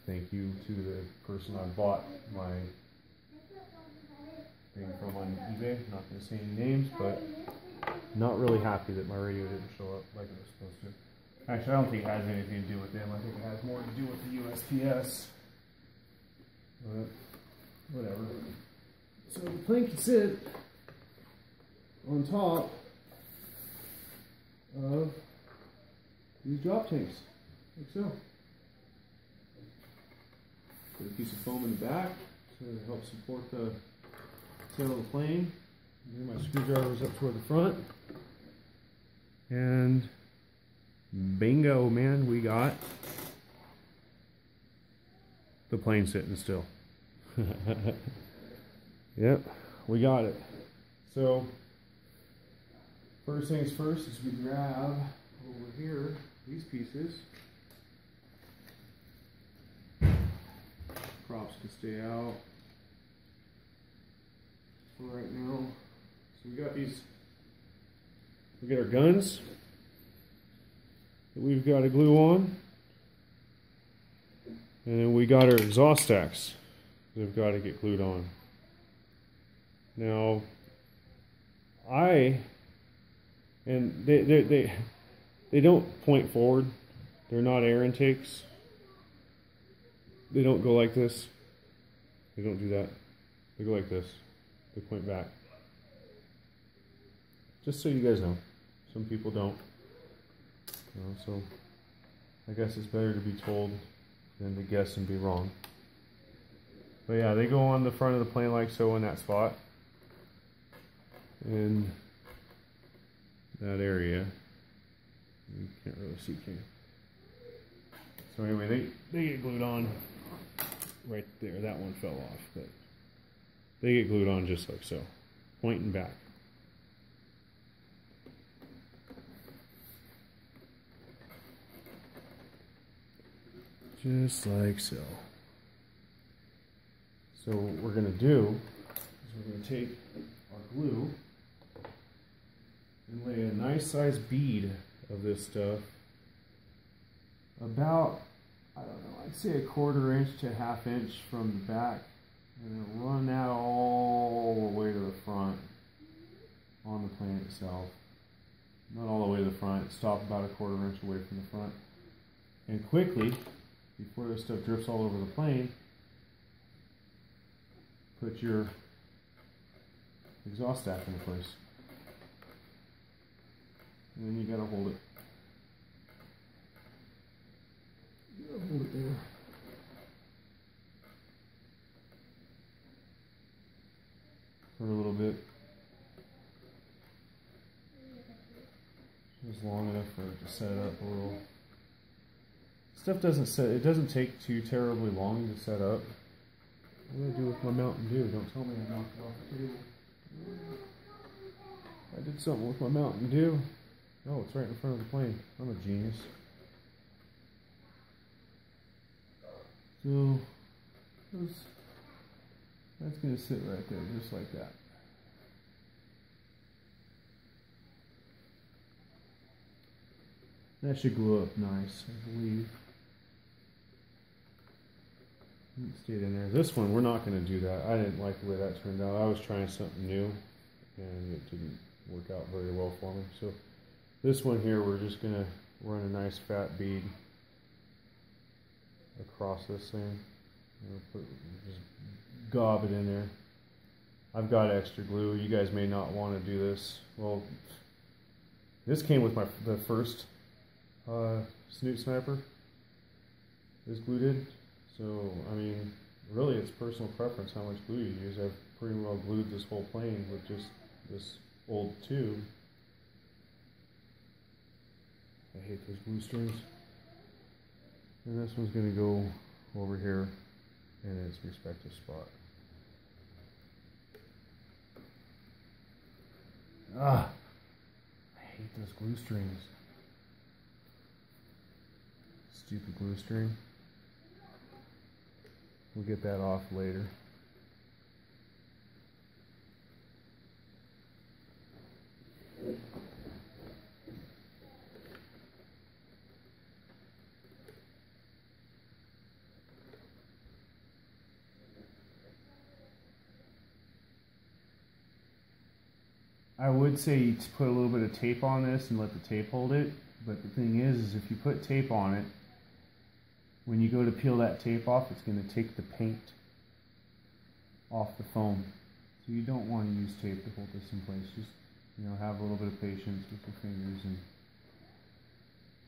Thank you to the person I bought my thing from on eBay. Not going to say any names, but not really happy that my radio didn't show up like it was supposed to. Actually, I don't think it has anything to do with them. I think it has more to do with the USPS. But whatever. So the plane can sit on top of these drop tanks, like so. Put a piece of foam in the back to help support the tail of the plane. Bring my screwdrivers up toward the front. And bingo, man, we got the plane sitting still. Yep, we got it. So, first things first is we grab over here these pieces. Props can stay out for right now. So we got these, we got our guns that we've got to glue on. And then we got our exhaust stacks that have got to get glued on. Now, they don't point forward. They're not air intakes. They don't go like this. They don't do that. They go like this. They point back. Just so you guys know. Some people don't. You know, so I guess it's better to be told than to guess and be wrong. But yeah, they go on the front of the plane like so in that spot. In that area. You can't really see, can you? So anyway, they get glued on right there. That one fell off, but they get glued on just like so, pointing back. Just like so. So what we're going to do is we're going to take our glue and lay a nice sized bead of this stuff about, I don't know, I'd say 1/4 inch to 1/2 inch from the back, and then run that all the way to the front on the plane itself. Not all the way to the front, stop about 1/4 inch away from the front. And quickly, before this stuff drips all over the plane, put your exhaust stack into place. And then you gotta hold it. You gotta hold it there. For a little bit. Just long enough for it to set up a little. Stuff it doesn't take too terribly long to set up. What did I do with my Mountain Dew? Don't tell me I knocked it off the table. I did something with my Mountain Dew. Oh, it's right in front of the plane. I'm a genius. So, that's going to sit right there, just like that. That should glue up nice, I believe. It stayed in there. This one, we're not going to do that. I didn't like the way that turned out. I was trying something new, and it didn't work out very well for me. So this one here, we're just going to run a nice fat bead across this thing. Just gob it in there. I've got extra glue. You guys may not want to do this. Well, this came with the first Snoot Sniper. This glue did. So, I mean, really it's personal preference how much glue you use. I've pretty well glued this whole plane with just this old tube. I hate those glue strings. And this one's going to go over here in its respective spot. Ah, I hate those glue strings. Stupid glue string. We'll get that off later. I would say to put a little bit of tape on this and let the tape hold it, but the thing is if you put tape on it, when you go to peel that tape off, it's going to take the paint off the foam. So you don't want to use tape to hold this in place. Just, have a little bit of patience with your fingers and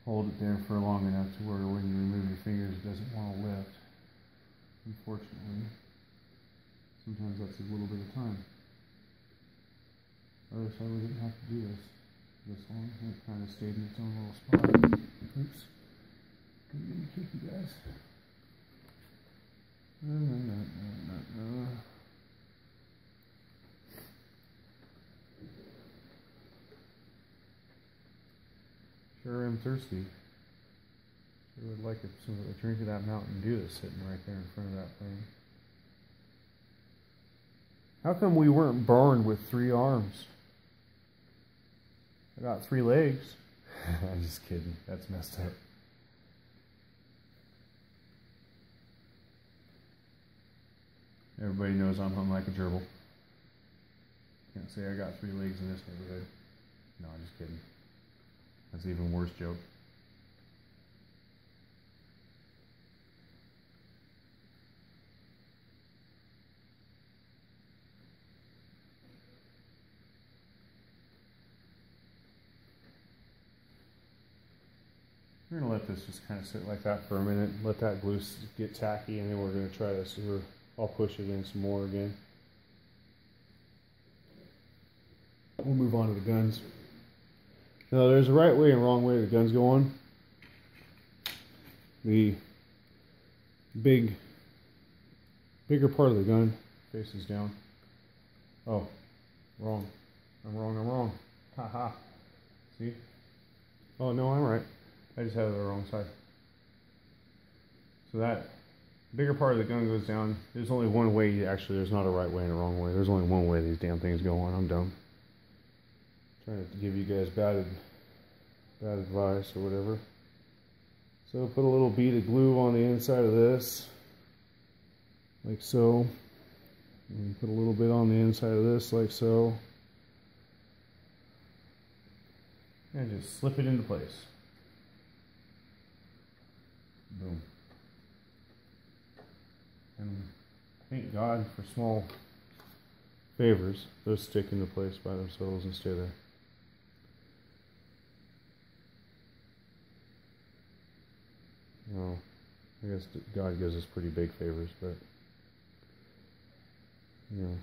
hold it there for long enough to where when you remove your fingers, it doesn't want to lift. Unfortunately, sometimes that's a little bit of time. I wish I wouldn't have to do this long. It kind of stayed in its own little spot. Oops. I'm gonna kick you guys. Sure am thirsty. I would like a drink of that Mountain Dew that's sitting right there in front of that thing. How come we weren't born with 3 arms? I got 3 legs. I'm just kidding. That's messed up. Everybody knows I'm hung like a gerbil. Can't say I got 3 legs in this neighborhood. No, I'm just kidding. That's an even worse joke. We're going to let this just kind of sit like that for a minute, let that glue get tacky, and then we're going to try this. I'll push it in some more again. We'll move on to the guns. Now there's a right way and wrong way the guns go on. The bigger part of the gun faces down. Oh, wrong. I'm wrong. Ha ha. See? Oh no, I'm right. I just had it the wrong side. So that bigger part of the gun goes down. There's only one way. Actually, there's not a right way and a wrong way. There's only one way these damn things go on. I'm dumb. Trying to give you guys bad advice or whatever. So put a little bead of glue on the inside of this, like so. And put a little bit on the inside of this, like so. And just slip it into place. Boom. And thank God for small favors. Those stick into place by themselves and stay there. Well, I guess God gives us pretty big favors, but you know.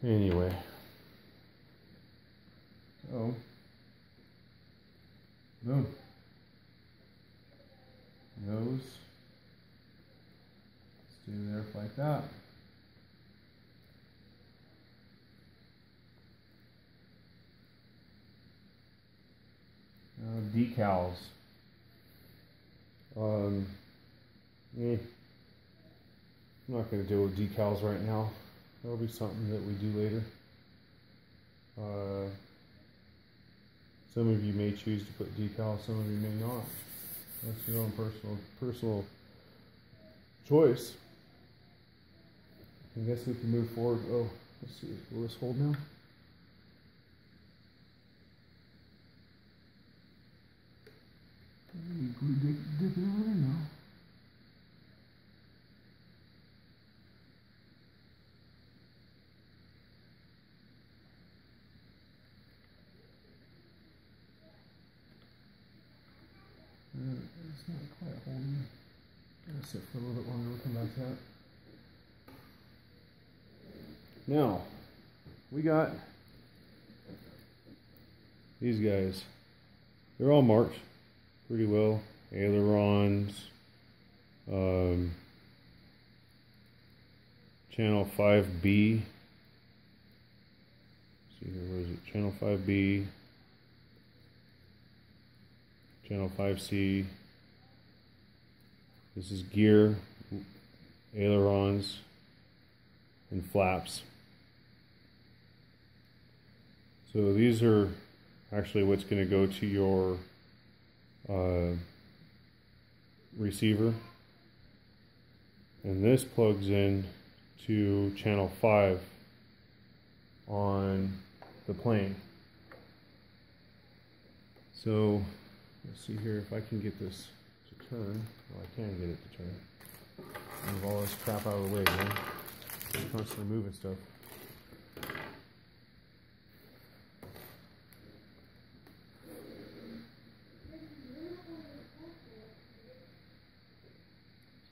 Anyway. So, boom. Those stay there like that. Decals. I'm not going to deal with decals right now. That'll be something that we do later. Some of you may choose to put decals, some of you may not. That's your own personal choice. I guess we can move forward. Oh, let's see. Will this hold now? Dip it over there now. It's not quite holding. Gotta sit for a little bit longer. We'll come back to that. Now, we got these guys. They're all marked pretty well. Ailerons, channel 5B. See here, where is it? Channel 5B, channel 5C. This is gear, ailerons, and flaps. So these are actually what's going to go to your receiver, and this plugs in to channel 5 on the plane. So let's see here if I can get this to turn. Well, I can get it to turn. Move all this crap out of the way, man. I'm constantly moving stuff.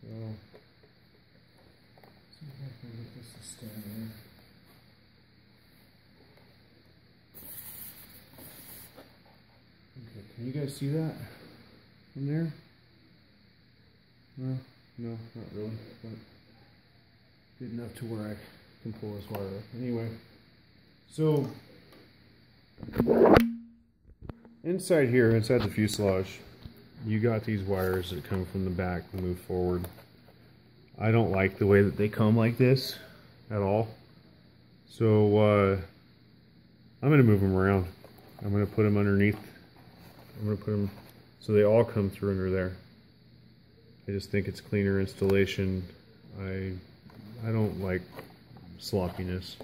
So, see if I can get this to stand there. Okay, can you guys see that from there? Well, no, not really, but good enough to where I can pull this wire up. Anyway, so inside here, inside the fuselage, you got these wires that come from the back and move forward. I don't like the way that they come like this at all. So I'm going to move them around. I'm going to put them underneath. I'm going to put them so they all come through under there. I just think it's cleaner installation. I don't like sloppiness,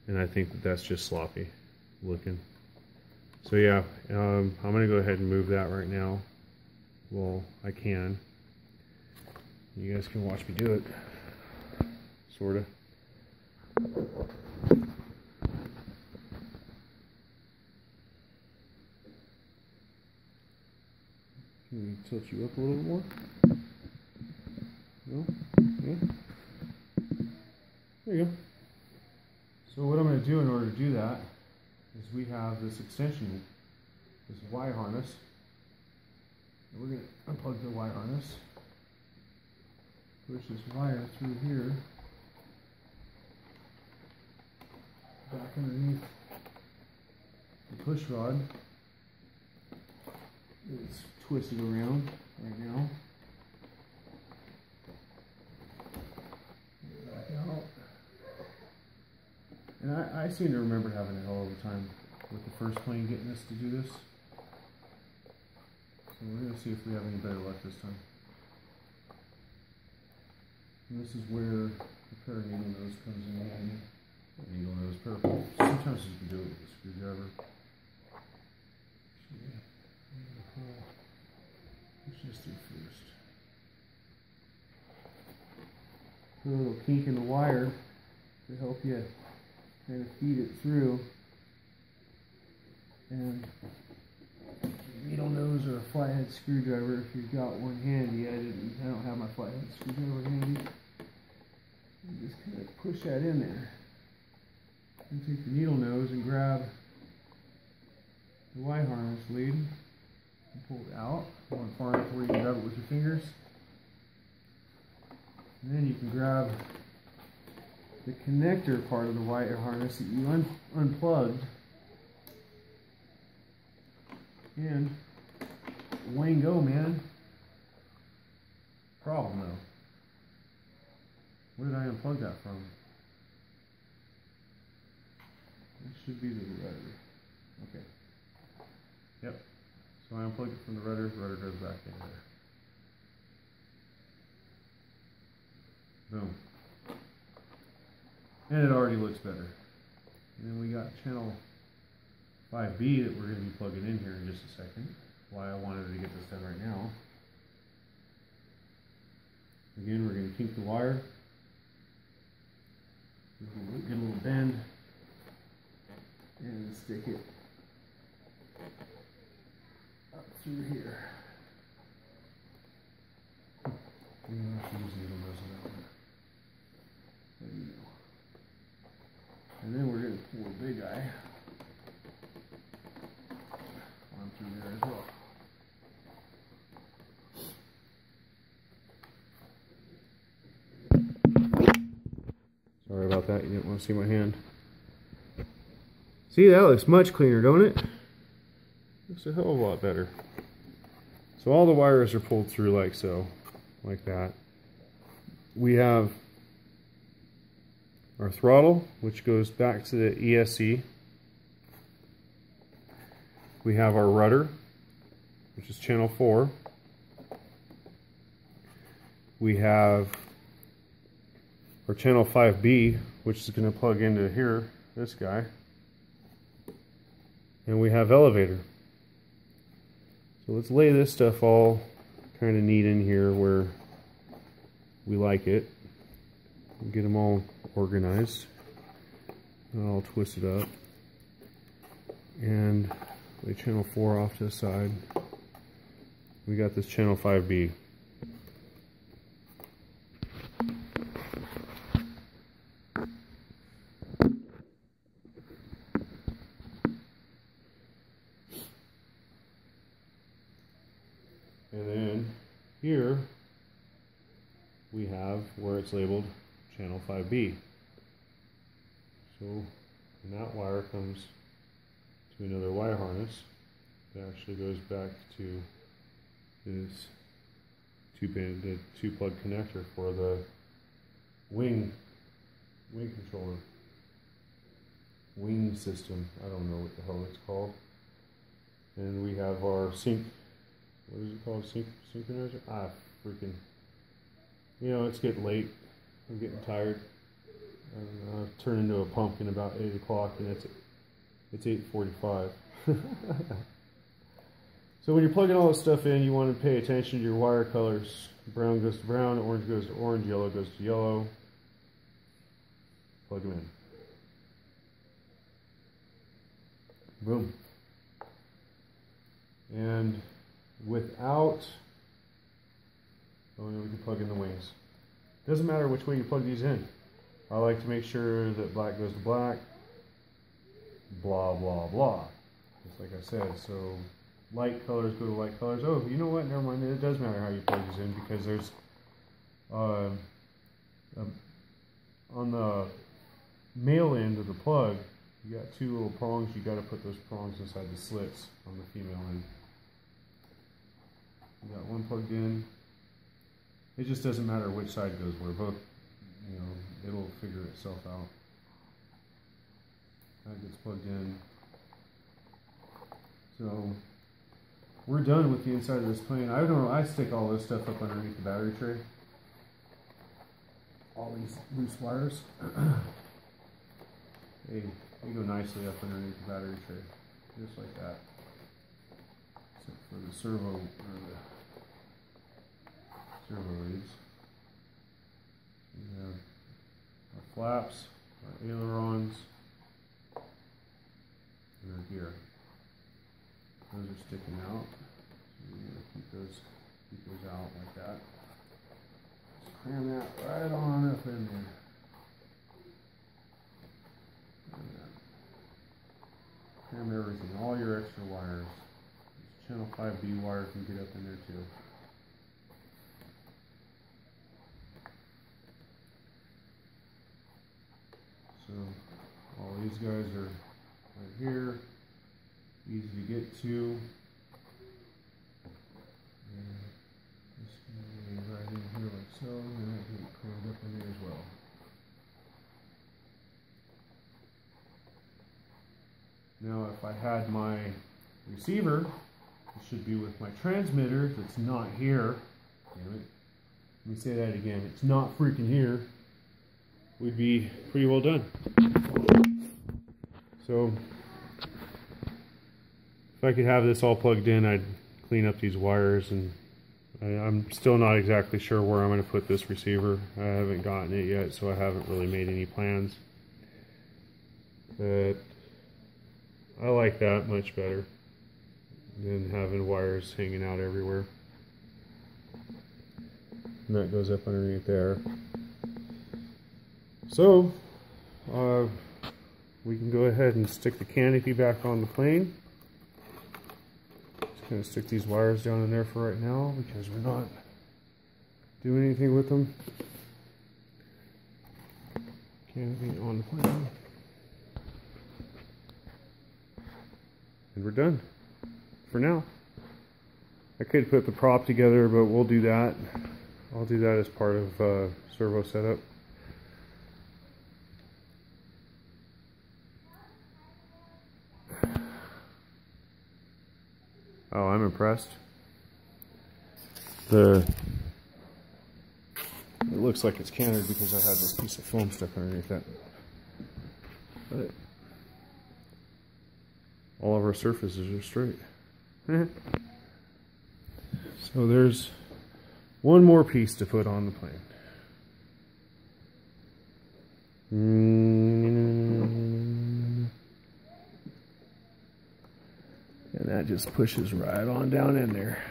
and I think that that's just sloppy looking. So yeah, I'm going to go ahead and move that right now. Well, I can. You guys can watch me do it, sort of. Can we tilt you up a little more? No? Yeah. There you go. So what I'm going to do in order to do that is we have this extension, this Y harness. And we're going to unplug the Y harness, push this wire through here, back underneath the push rod. It's twisted around right now. Back out. And I seem to remember having a hell of a time with the first plane getting us to do this. So we're going to see if we have any better luck this time. And this is where the pair of needle nose comes in handy. Needle nose pair. Sometimes you can do it with a screwdriver. Push this through first. Put a little kink in the wire to help you kind of feed it through. And needle nose or a flathead screwdriver if you've got one handy. I don't have my flathead screwdriver handy. And just kind of push that in there. And take the needle nose and grab the Y harness lead and pull it out. Going far enough where you can grab it with your fingers. And then you can grab the connector part of the wire harness that you unplugged. And away and go, man. Problem though. Where did I unplug that from? It should be the rudder. Okay. Yep. So I unplugged it from the rudder goes back in there. Boom. And it already looks better. And then we got channel 5B that we're going to be plugging in here in just a second. Why I wanted to get this done right now. Again, we're going to kink the wire. Get a little bend. And stick it up through here. You don't have to use needle nose on that one. There you go. And then we're going to pull a big eye on through there as well. Sorry about that, you didn't want to see my hand. See, that looks much cleaner, don't it? Looks a hell of a lot better. So all the wires are pulled through like so, like that. We have our throttle, which goes back to the ESC. We have our rudder, which is channel 4. We have our channel 5B, which is going to plug into here, this guy. And we have elevator. So let's lay this stuff all kind of neat in here where we like it. Get them all organized. I'll twist it up. And lay channel 4 off to the side. We got this channel 5B. And then here it's labeled channel 5B. So, and that wire comes to another wire harness that actually goes back to this two plug connector for the wing controller. Wing system. I don't know what the hell it's called. And we have our what is it called? Synchronizer? Freaking. You know, it's getting late. I'm getting tired. I'll turn into a pumpkin about 8 o'clock, and it's 8:45. So when you're plugging all this stuff in, you want to pay attention to your wire colors. Brown goes to brown, orange goes to orange, yellow goes to yellow. Plug them in. Boom. And without, we can plug in the wings. Doesn't matter which way you plug these in. I like to make sure that black goes to black, blah, blah, blah. Just like I said, so light colors go to light colors. Oh, you know what, never mind, it does matter how you plug these in, because there's, on the male end of the plug, you got two little prongs. You got to put those prongs inside the slits on the female end. You got one plugged in. It just doesn't matter which side goes where. Both, you know, it'll figure itself out. That gets plugged in. So we're done with the inside of this plane. I don't know. I stick all this stuff up underneath the battery tray. All these loose wires. They go nicely up underneath the battery tray, just like that. Except for the servo, or the servo leads. We have our flaps, our ailerons, and our gear. Those are sticking out. So we're going to keep those out like that. Just cram that right on up in there. Cram everything, all your extra wires. This channel 5B wire can get up in there too. So all these guys are right here, easy to get to. And this can be right in here like so, and that can get crammed up in there as well. Now if I had my receiver, it should be with my transmitter that's not here. Damn it. Let me say that again. It's not freaking here. We'd be pretty well done. So if I could have this all plugged in, I'd clean up these wires, and I'm still not exactly sure where I'm going to put this receiver. I haven't gotten it yet, so I haven't really made any plans. But I like that much better than having wires hanging out everywhere. And that goes up underneath there. So, we can go ahead and stick the canopy back on the plane. Just going to stick these wires down in there for right now, because we're not doing anything with them. Canopy on the plane. And we're done for now. I could put the prop together, but we'll do that. I'll do that as part of servo setup. Oh, I'm impressed. It looks like it's canted because I had this piece of foam stuck underneath that. But all of our surfaces are straight. So there's one more piece to put on the plane. And that just pushes right on down in there.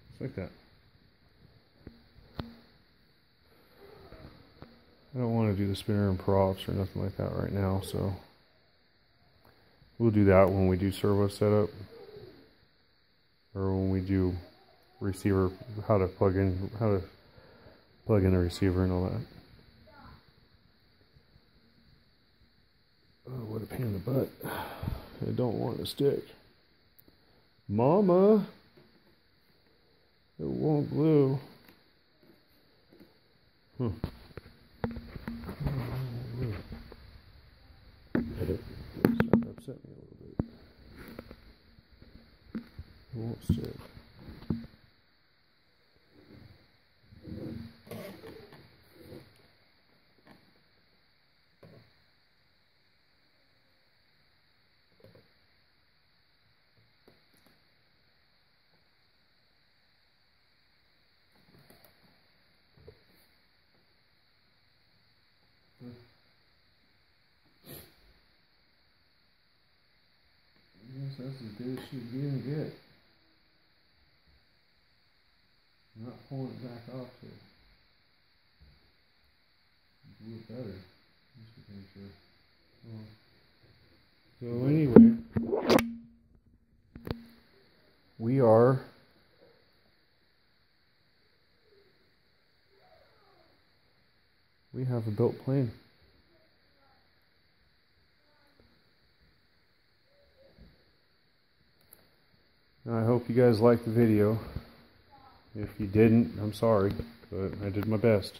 Just like that. I don't want to do the spinner and props or nothing like that right now, so we'll do that when we do servo setup. or when we do receiver, how to plug in a receiver and all that. Oh, what a pain in the butt. I don't want to stick. Mama! It won't glue. Huh. It's starting to upset me a little bit. It won't stick. Yes, that's as good as she's gonna get. I'm not pulling it back off to do it better. Just to make sure. So anyway, we have a built plane. Now, I hope you guys liked the video. If you didn't, I'm sorry, but I did my best.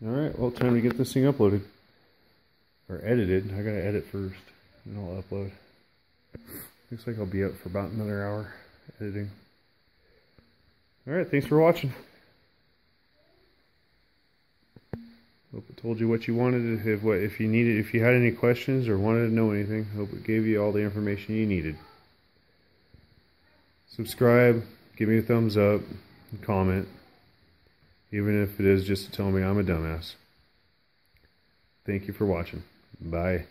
Alright, well, time to get this thing uploaded. Or edited. I gotta edit first, and I'll upload. Looks like I'll be up for about another hour editing. Alright, thanks for watching. Hope it told you what you wanted. If you had any questions or wanted to know anything, hope it gave you all the information you needed. Subscribe, give me a thumbs up, and comment, even if it is just to tell me I'm a dumbass. Thank you for watching. Bye.